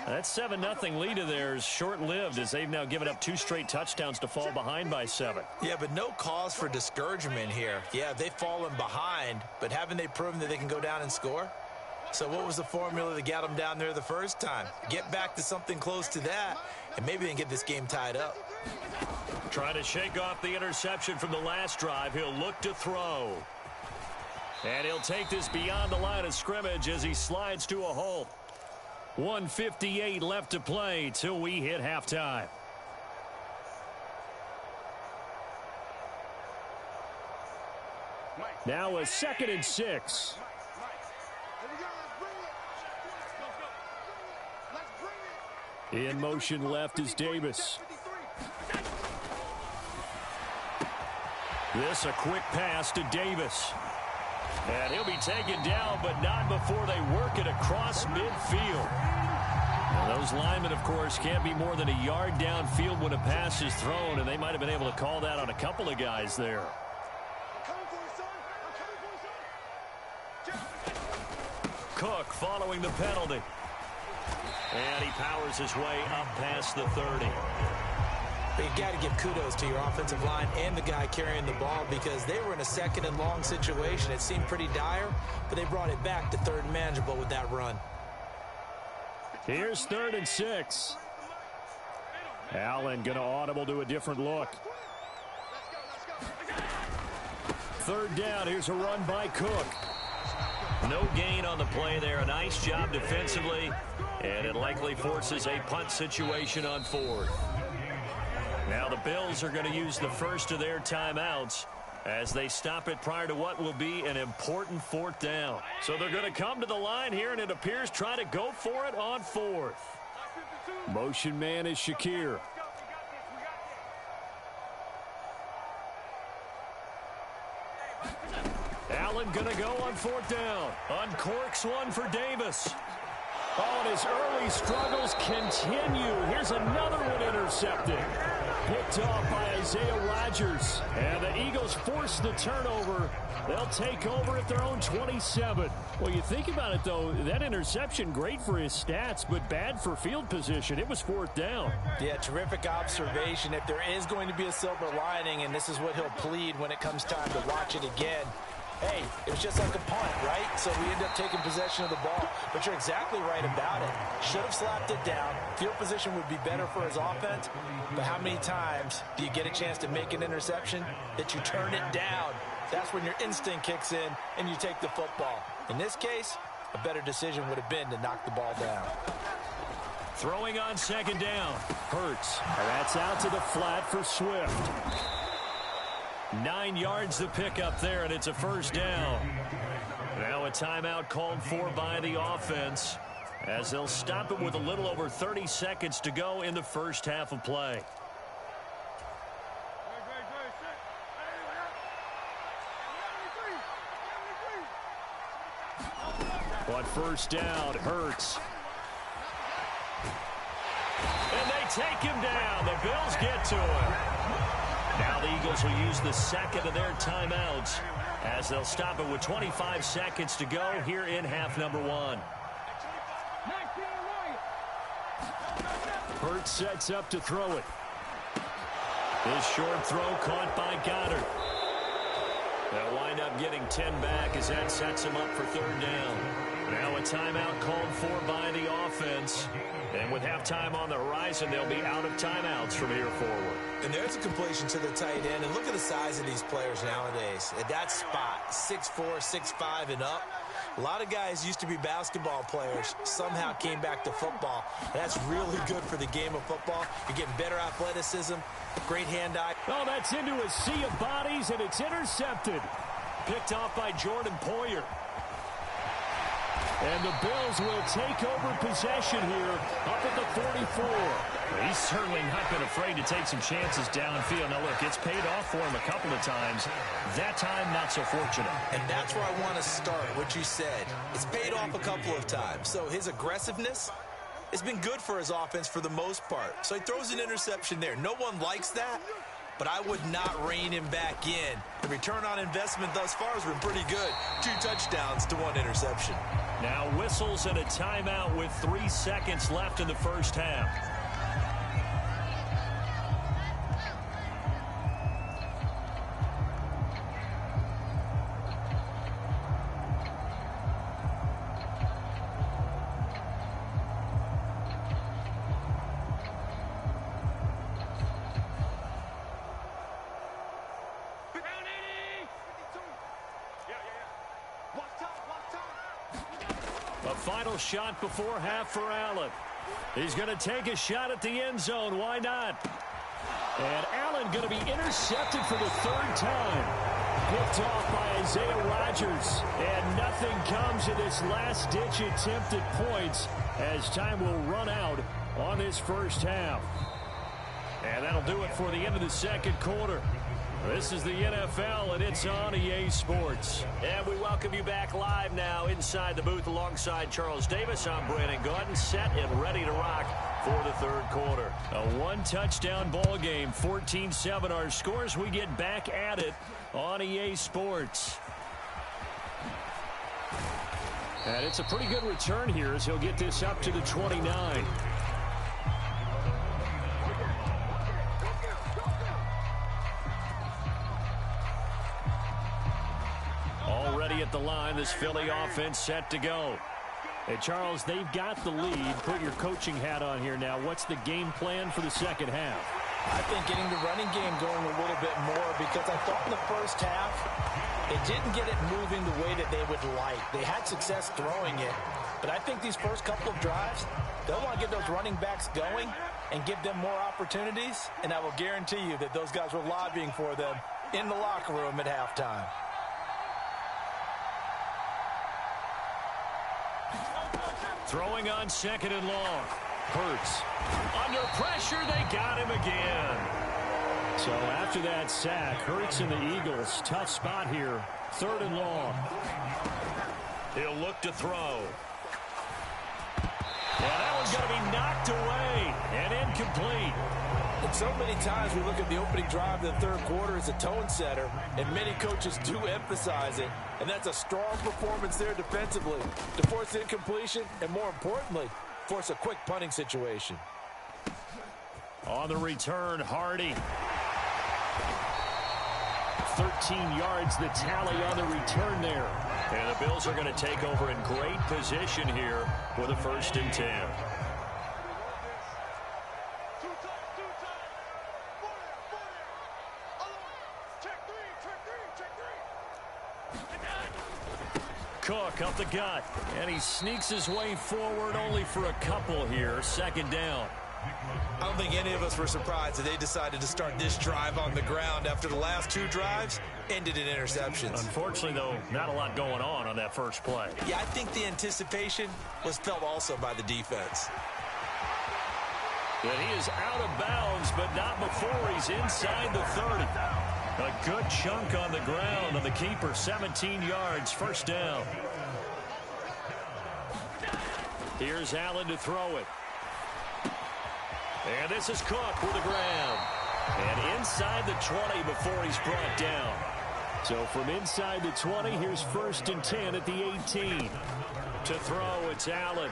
That 7-0 lead of theirs short-lived as they've now given up 2 straight touchdowns to fall behind by 7. Yeah, but no cause for discouragement here. Yeah, they've fallen behind, but haven't they proven that they can go down and score? So what was the formula that got them down there the first time? Get back to something close to that, and maybe they can get this game tied up. Trying to shake off the interception from the last drive. He'll look to throw. And he'll take this beyond the line of scrimmage as he slides to a hole. 1:58 left to play till we hit halftime. Now a 2nd and 6. In motion left is Davis. This a quick pass to Davis. And he'll be taken down, but not before they work it across midfield. And those linemen, of course, can't be more than a yard downfield when a pass is thrown, and they might have been able to call that on a couple of guys there. Cook following the penalty. And he powers his way up past the 30. But you got to give kudos to your offensive line and the guy carrying the ball, because they were in a 2nd and long situation. It seemed pretty dire, but they brought it back to 3rd and manageable with that run. Here's 3rd and 6. Allen going to audible to a different look. 3rd down. Here's a run by Cook. No gain on the play there. A nice job defensively, and it likely forces a punt situation on 4th. Now the Bills are going to use the first of their timeouts as they stop it prior to what will be an important 4th down. So they're going to come to the line here, and it appears try to go for it on 4th. Motion man is Shakir. Allen going to go on 4th down. Uncorks one for Davis. Oh, and his early struggles continue. Here's another one intercepted. Picked off by Isaiah Rodgers. And the Eagles force the turnover. They'll take over at their own 27. Well, you think about it, though, that interception, great for his stats, but bad for field position. It was 4th down. Yeah, terrific observation. If there is going to be a silver lining, and this is what he'll plead when it comes time to watch it again, hey, it was just like a punt, right? So we end up taking possession of the ball. But you're exactly right about it. Should have slapped it down. Field position would be better for his offense. But how many times do you get a chance to make an interception that you turn it down? That's when your instinct kicks in and you take the football. In this case, a better decision would have been to knock the ball down. Throwing on 2nd down. Hurts. And that's out to the flat for Swift. 9 yards to pick up there, and it's a 1st down. Now a timeout called for by the offense as they'll stop it with a little over 30 seconds to go in the first half of play. On 1st down, Hurts. take him down. The Bills get to him. Now the Eagles will use the second of their timeouts as they'll stop it with 25 seconds to go here in half number 1. Hurts sets up to throw it. This short throw caught by Goddard. They'll wind up getting 10 back as that sets him up for third down. Now a timeout called for by the offense. And with halftime on the horizon, they'll be out of timeouts from here forward. And there's a completion to the tight end. And look at the size of these players nowadays. At that spot, 6'4", 6'5", and up. A lot of guys used to be basketball players, somehow came back to football. That's really good for the game of football. You're getting better athleticism, great hand-eye. Oh, that's into a sea of bodies, and it's intercepted. Picked off by Jordan Poyer. And the Bills will take over possession here up at the 44. He's certainly not been afraid to take some chances downfield. Now, look, it's paid off for him a couple of times. That time, not so fortunate. And that's where I want to start, what you said. It's paid off a couple of times. So his aggressiveness has been good for his offense for the most part. So he throws an interception there. No one likes that, but I would not rein him back in. The return on investment thus far has been pretty good. 2 touchdowns to 1 interception. Now whistles and a timeout with 3 seconds left in the first half. A final shot before half for Allen. He's going to take a shot at the end zone. Why not? And Allen going to be intercepted for the 3rd time. Picked off by Isaiah Rodgers. And nothing comes of this last-ditch attempt at points as time will run out on this first half. And that'll do it for the end of the second quarter. This is the NFL, and it's on EA Sports. And we welcome you back live now inside the booth alongside Charles Davis. I'm Brandon Gaudin, set and ready to rock for the third quarter. A 1-touchdown ball game, 14-7 our scores. We get back at it on EA Sports. And it's a pretty good return here as he'll get this up to the 29. Already at the line, this Philly offense set to go. Hey, Charles, they've got the lead. Put your coaching hat on here now. What's the game plan for the second half? I think getting the running game going a little bit more because I thought in the first half they didn't get it moving the way that they would like. They had success throwing it, but I think these first couple of drives, they'll want to get those running backs going and give them more opportunities, and I will guarantee you that those guys were lobbying for them in the locker room at halftime. Throwing on 2nd and long. Hurts. Under pressure, they got him again. So after that sack, Hurts and the Eagles, tough spot here. 3rd and long. He'll look to throw. And that one's going to be knocked away and incomplete. And so many times we look at the opening drive of the third quarter as a tone setter, and many coaches do emphasize it. And that's a strong performance there defensively to force incompletion and, more importantly, force a quick punting situation. On the return, Hardy. 13 yards, the tally on the return there. And the Bills are going to take over in great position here with a 1st and 10. Cook up the gut, and he sneaks his way forward only for a couple here. 2nd down. I don't think any of us were surprised that they decided to start this drive on the ground after the last 2 drives ended in interceptions. Unfortunately, though, not a lot going on that first play. Yeah, I think the anticipation was felt also by the defense. But he is out of bounds, but not before he's inside the 30. A good chunk on the ground on the keeper, 17 yards, 1st down. Here's Allen to throw it. And this is Cook with a grab. And inside the 20 before he's brought down. So from inside the 20, here's 1st and 10 at the 18. To throw, it's Allen.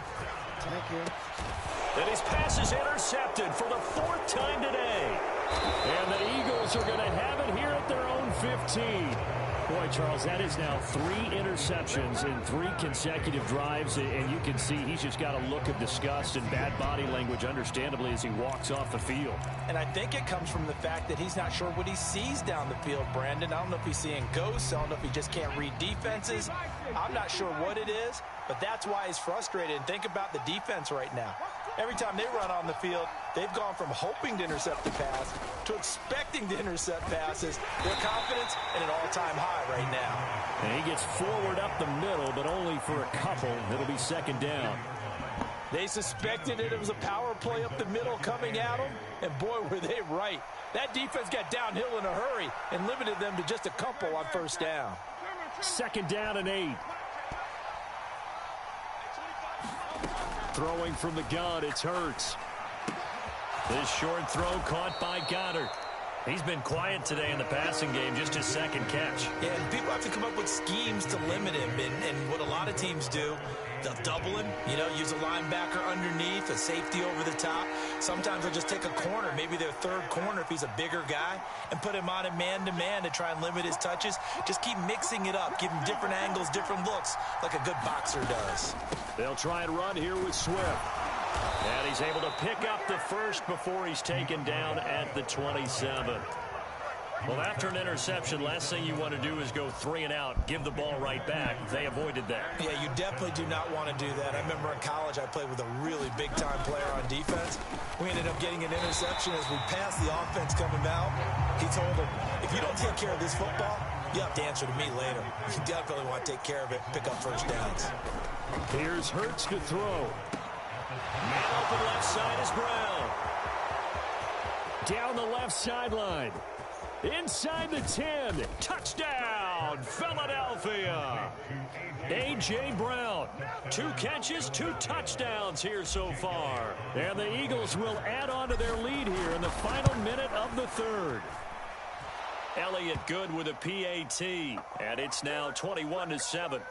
Thank you. And his pass is intercepted for the 4th time today. And the Eagles are going to have it here at their own 15. Boy, Charles, that is now 3 interceptions in 3 consecutive drives, and you can see he's just got a look of disgust and bad body language, understandably, as he walks off the field. And I think it comes from the fact that he's not sure what he sees down the field, Brandon. I don't know if he's seeing ghosts. I don't know if he just can't read defenses. I'm not sure what it is, but that's why he's frustrated. And think about the defense right now. Every time they run on the field, they've gone from hoping to intercept the pass to expecting to intercept passes. Their confidence at an all-time high right now. And he gets forward up the middle, but only for a couple. It'll be 2nd down. They suspected it was a power play up the middle coming at them, and boy, were they right. That defense got downhill in a hurry and limited them to just a couple on 1st down. 2nd down and 8. Throwing from the gun, it's Hurts. This short throw caught by Goddard. He's been quiet today in the passing game, just his 2nd catch. Yeah, and people have to come up with schemes to limit him, and what a lot of teams do, they'll double him, use a linebacker underneath, a safety over the top. Sometimes they'll just take a corner, maybe their 3rd corner if he's a bigger guy, and put him on a man-to-man to try and limit his touches. Just keep mixing it up, give him different angles, different looks, like a good boxer does. They'll try and run here with Swift. And he's able to pick up the 1st before he's taken down at the 27. Well, after an interception, last thing you want to do is go 3 and out, give the ball right back. They avoided that. Yeah, you definitely do not want to do that. I remember in college I played with a really big-time player on defense. We ended up getting an interception as we passed the offense coming out. He told him, if you don't take care of this football, you have to answer to me later. You definitely want to take care of it, pick up 1st downs. Here's Hurts to throw. Man open left side is Brown. Down the left sideline. Inside the 10. Touchdown, Philadelphia. A.J. Brown. 2 catches, 2 touchdowns here so far. And the Eagles will add on to their lead here in the final minute of the 3rd. Elliott good with a PAT. And it's now 21-7.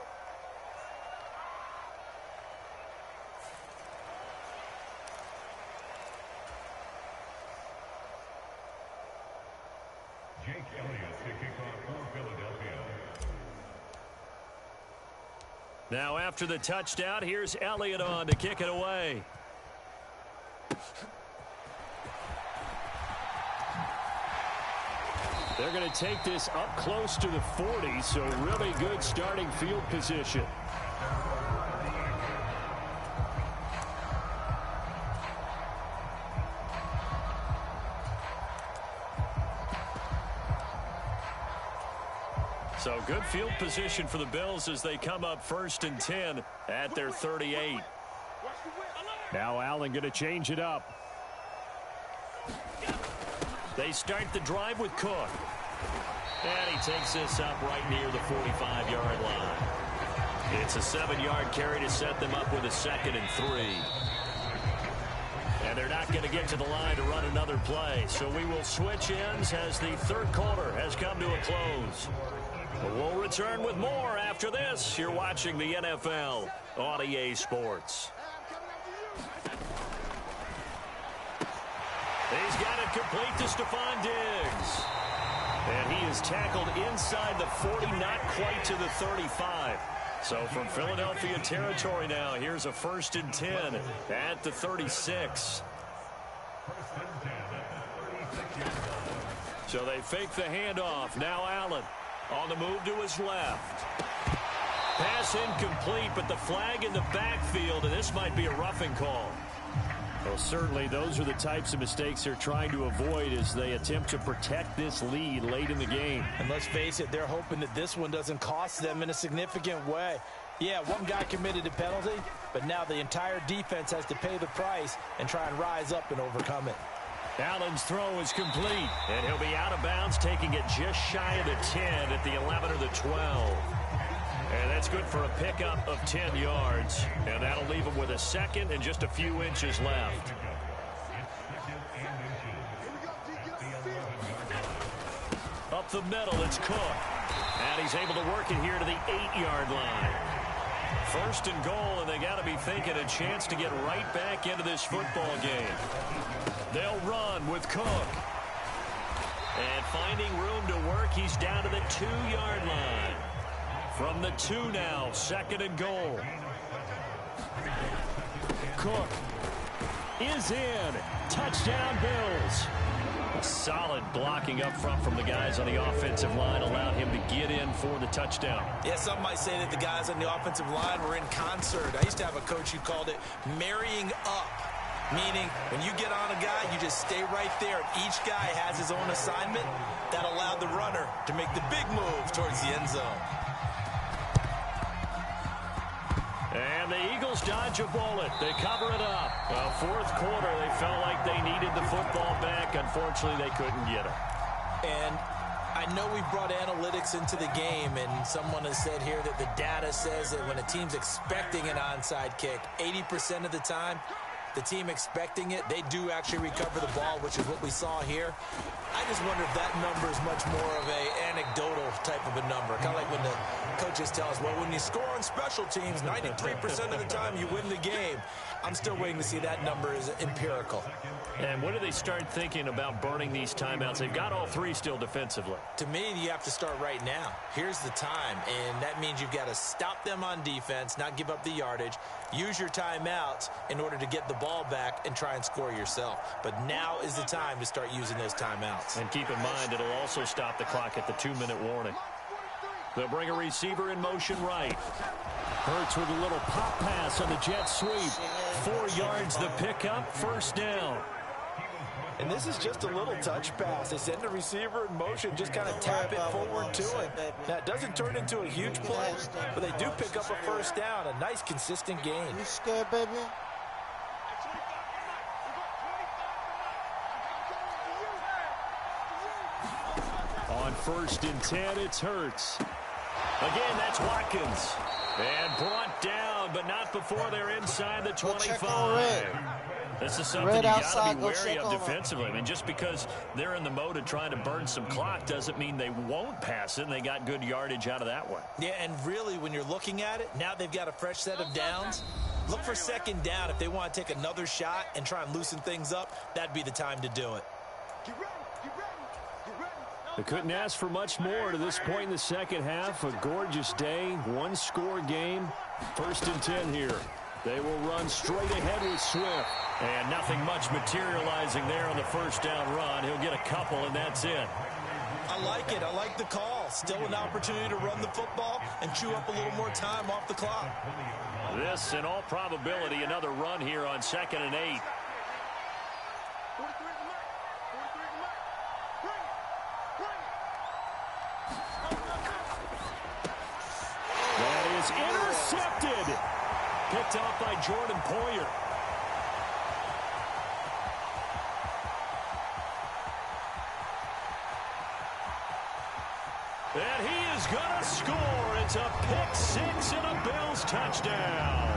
Now after the touchdown, here's Elliott on to kick it away. They're going to take this up close to the 40, so really good starting field position. So good field position for the Bills as they come up 1st and 10 at their 38. Now Allen going to change it up. They start the drive with Cook. And he takes this up right near the 45-yard line. It's a 7-yard carry to set them up with a 2nd and 3. And they're not going to get to the line to run another play. So we will switch ends as the 3rd quarter has come to a close. We'll return with more after this. You're watching the NFL on EA Sports. He's got it complete to Stephon Diggs. And he is tackled inside the 40, not quite to the 35. So from Philadelphia territory now, here's a 1st and 10 at the 36. So they fake the handoff. Now Allen on the move to his left. Pass incomplete, but the flag in the backfield, and this might be a roughing call. Well, certainly those are the types of mistakes they're trying to avoid as they attempt to protect this lead late in the game. And let's face it, they're hoping that this one doesn't cost them in a significant way. Yeah, one guy committed a penalty, but now the entire defense has to pay the price and try and rise up and overcome it. Allen's throw is complete, and he'll be out of bounds, taking it just shy of the 10 at the 11 or the 12. And that's good for a pickup of 10 yards, and that'll leave him with a 2nd and just a few inches left. the middle. It's Cook. And he's able to work it here to the 8-yard line. First and goal, and they got to be thinking a chance to get right back into this football game. They'll run with Cook. And finding room to work, he's down to the 2-yard line. From the 2 now, second and goal. Cook is in. Touchdown, Bills. A solid blocking up front from the guys on the offensive line allowed him to get in for the touchdown. Yeah, some might say that the guys on the offensive line were in concert. I used to have a coach who called it marrying up, meaning when you get on a guy, you just stay right there. Each guy has his own assignment that allowed the runner to make the big move towards the end zone. And the Eagles dodge a bullet. They cover it up. Well, fourth quarter, they felt like they needed the football back. Unfortunately, they couldn't get it. And I know we brought analytics into the game, and someone has said here that the data says that when a team's expecting an onside kick, 80% of the time, the team expecting it, they do actually recover the ball, which is what we saw here. I just wonder if that number is much more of a anecdotal type of a number. Kind of like when the coaches tell us, well, when you score on special teams, 93% of the time you win the game. I'm still waiting to see that number is empirical. And when do they start thinking about burning these timeouts? They've got all 3 still defensively. To me, you have to start right now. Here's the time, and that means you've got to stop them on defense, not give up the yardage, use your timeouts in order to get the ball back and try and score yourself. But now is the time to start using those timeouts. And keep in mind, it'll also stop the clock at the 2-minute warning. They'll bring a receiver in motion right. Hurts with a little pop pass on the jet sweep. 4 yards the pickup, first down. And this is just a little touch pass. They send the receiver in motion, just kind of tap it forward to it. Now, it doesn't turn into a huge play, but they do pick up a first down. A nice, consistent gain. You scared, baby? On first and 10, it's Hurts. Again, that's Watkins. And brought down, but not before they're inside the 25. This is something you got to be wary of defensively. I mean, just because they're in the mode of trying to burn some clock doesn't mean they won't pass it, and they got good yardage out of that one. Yeah, and really, when you're looking at it, now they've got a fresh set of downs. Look for second down. If they want to take another shot and try and loosen things up, that'd be the time to do it. They couldn't ask for much more to this point in the second half. A gorgeous day, 1-score game. First and 10 here. They will run straight ahead with Swift. And nothing much materializing there on the first down run. He'll get a couple, and that's it. I like it. I like the call. Still an opportunity to run the football and chew up a little more time off the clock. This, in all probability, another run here on 2nd and 8. That is intercepted. Picked up by Jordan Poyer. And he is going to score. It's a pick six and a Bills touchdown.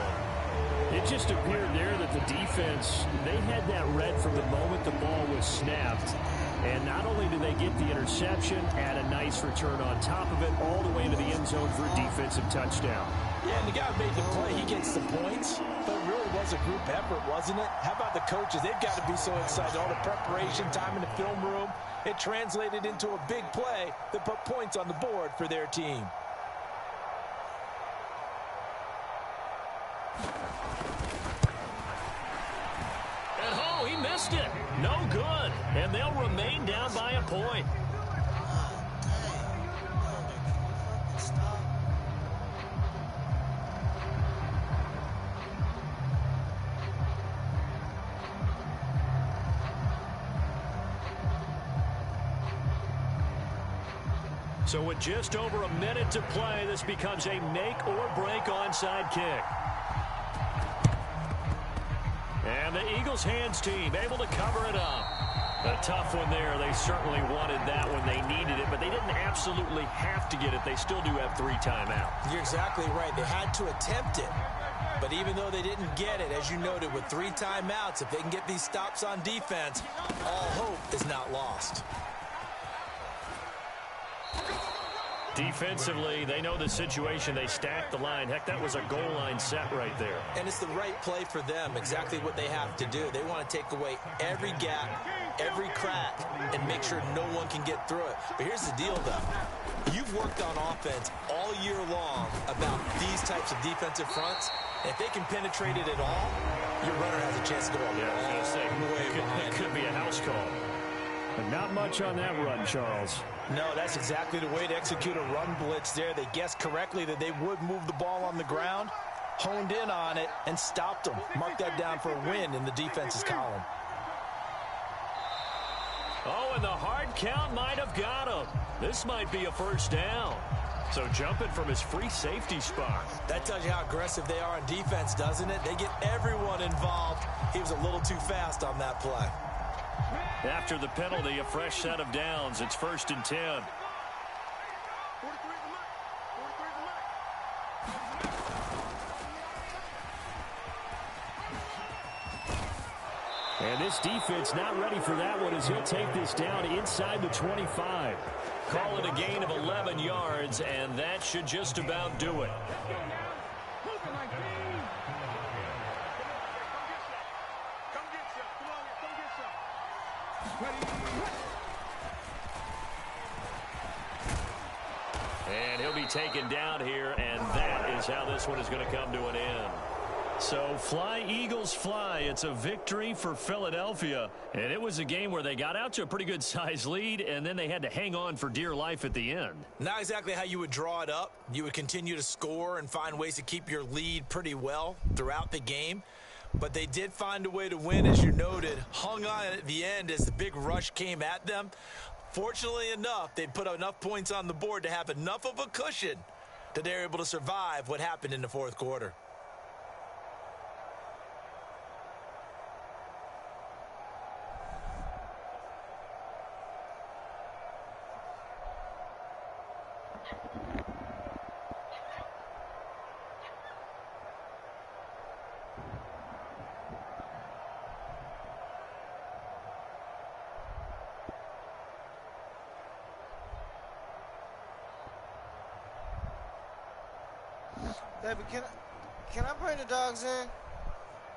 It just appeared there that the defense, they had that read from the moment the ball was snapped. And not only did they get the interception, add a nice return on top of it, all the way into the end zone for a defensive touchdown. Yeah, and the guy who made the play, he gets the points. But it really was a group effort, wasn't it? How about the coaches? They've got to be so excited. All the preparation, time in the film room. It translated into a big play that put points on the board for their team. And oh, he missed it. No good. And they'll remain down by a point. So with just over a minute to play, this becomes a make-or-break onside kick. And the Eagles hands team able to cover it up. A tough one there. They certainly wanted that when they needed it, but they didn't absolutely have to get it. They still do have 3 timeouts. You're exactly right. They had to attempt it. But even though they didn't get it, as you noted, with 3 timeouts, if they can get these stops on defense, all hope is not lost. Defensively, they know the situation. They stack the line. Heck, that was a goal line set right there. And it's the right play for them, exactly what they have to do. They want to take away every gap, every crack, and make sure no one can get through it. But here's the deal, though. You've worked on offense all year long about these types of defensive fronts. If they can penetrate it at all, your runner has a chance to go a long way behind. It could be a house call. But not much on that run, Charles. No, that's exactly the way to execute a run blitz there. They guessed correctly that they would move the ball on the ground, honed in on it, and stopped them. Mark that down for a win in the defense's column. Oh, and the hard count might have got him. This might be a first down. So jumping from his free safety spot. That tells you how aggressive they are on defense, doesn't it? They get everyone involved. He was a little too fast on that play. After the penalty, a fresh set of downs. It's 1st and 10. And this defense not ready for that one as he'll take this down inside the 25. Call it a gain of 11 yards, and that should just about do it. And he'll be taken down here, and that is how this one is going to come to an end. So fly, Eagles, fly. It's a victory for Philadelphia. And it was a game where they got out to a pretty good size lead, and then they had to hang on for dear life at the end. Not exactly how you would draw it up. You would continue to score and find ways to keep your lead pretty well throughout the game. But they did find a way to win, as you noted. Hung on at the end as the big rush came at them. Fortunately enough, they put enough points on the board to have enough of a cushion that they're able to survive what happened in the fourth quarter. Baby, can I bring the dogs in?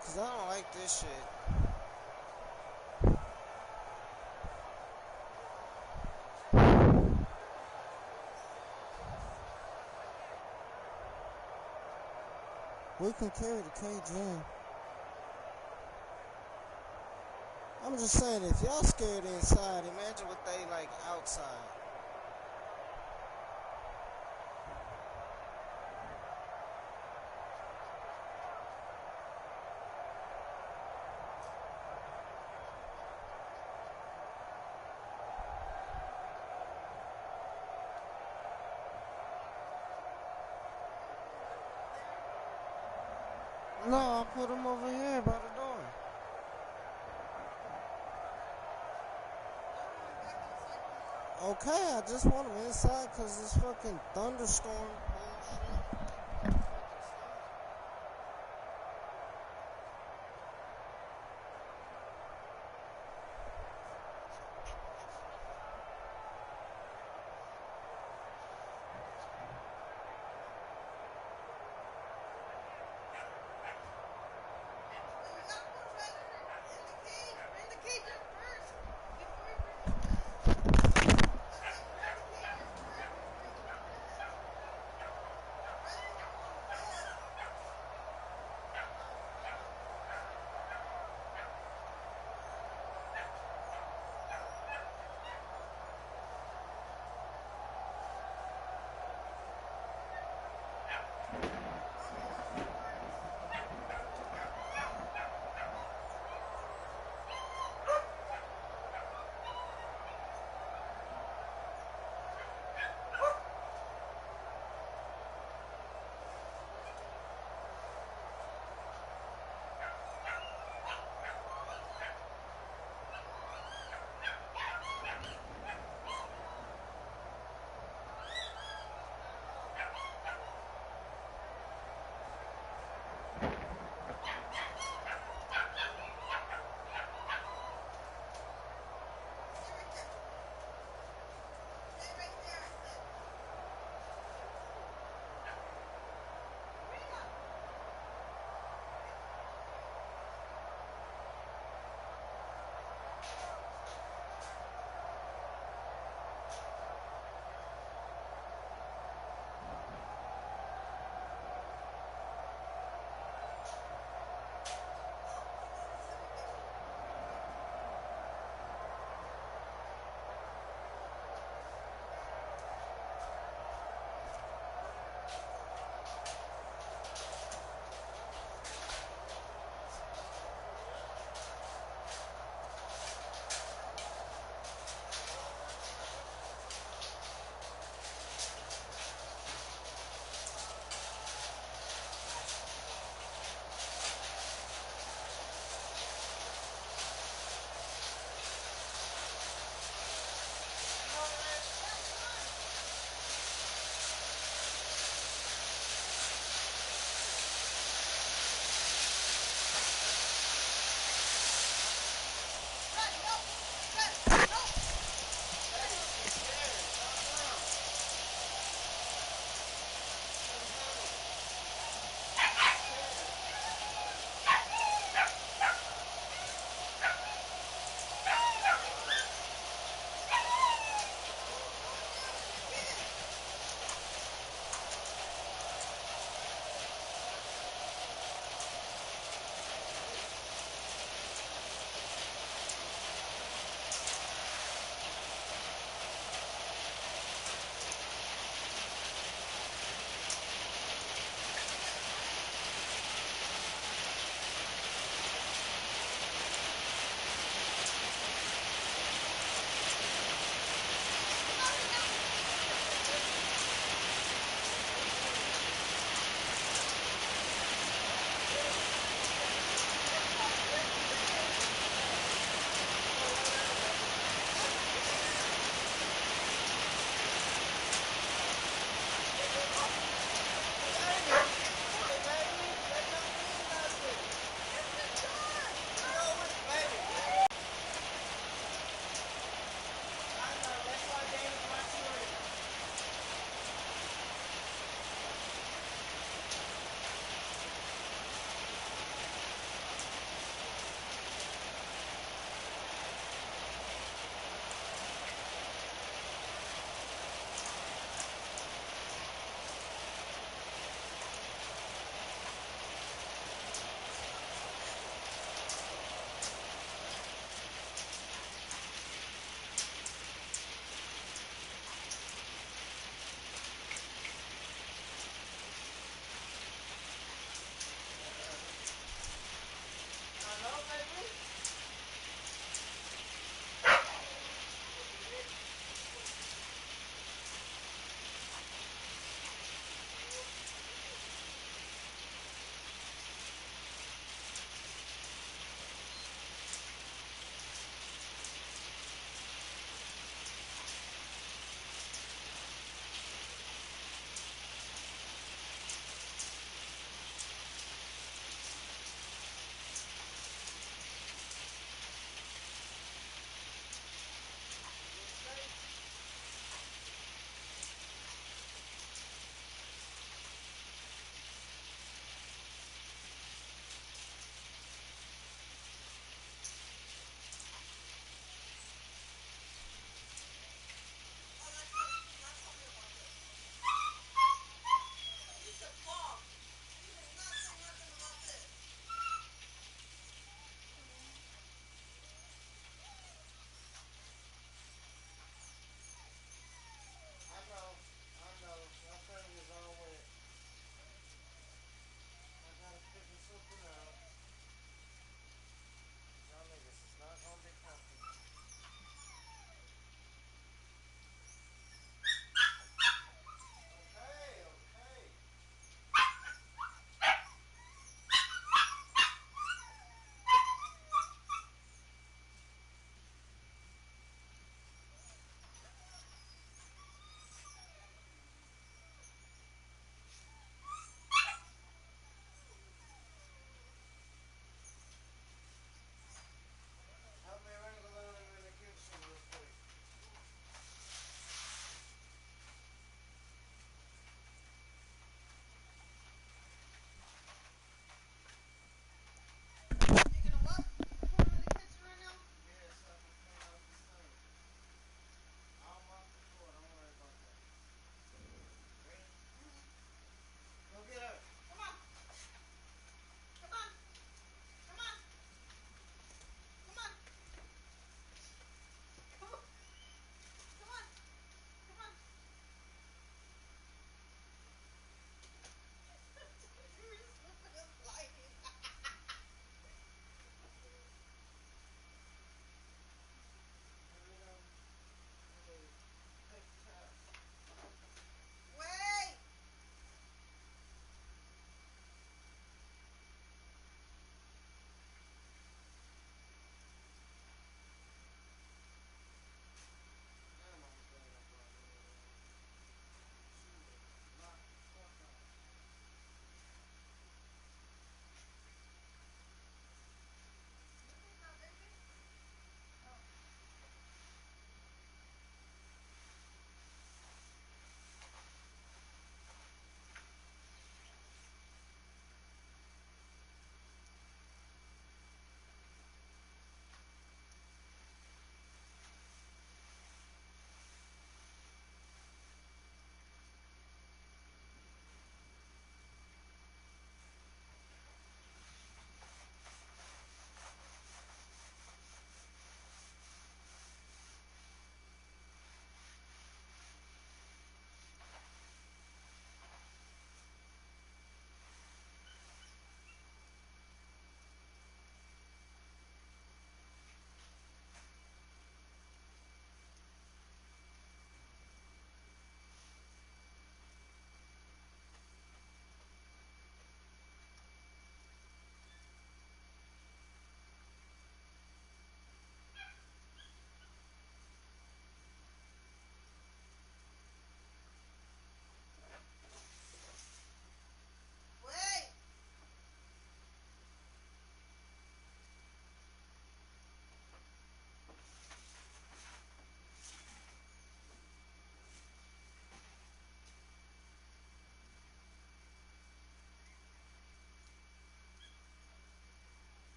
Cause I don't like this shit. We can carry the cage in. I'm just saying, if y'all scared inside, imagine what they like outside. No, I'll put them over here by the door. Okay, I just want them inside because this fucking thunderstorm bullshit.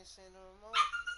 seen the remote.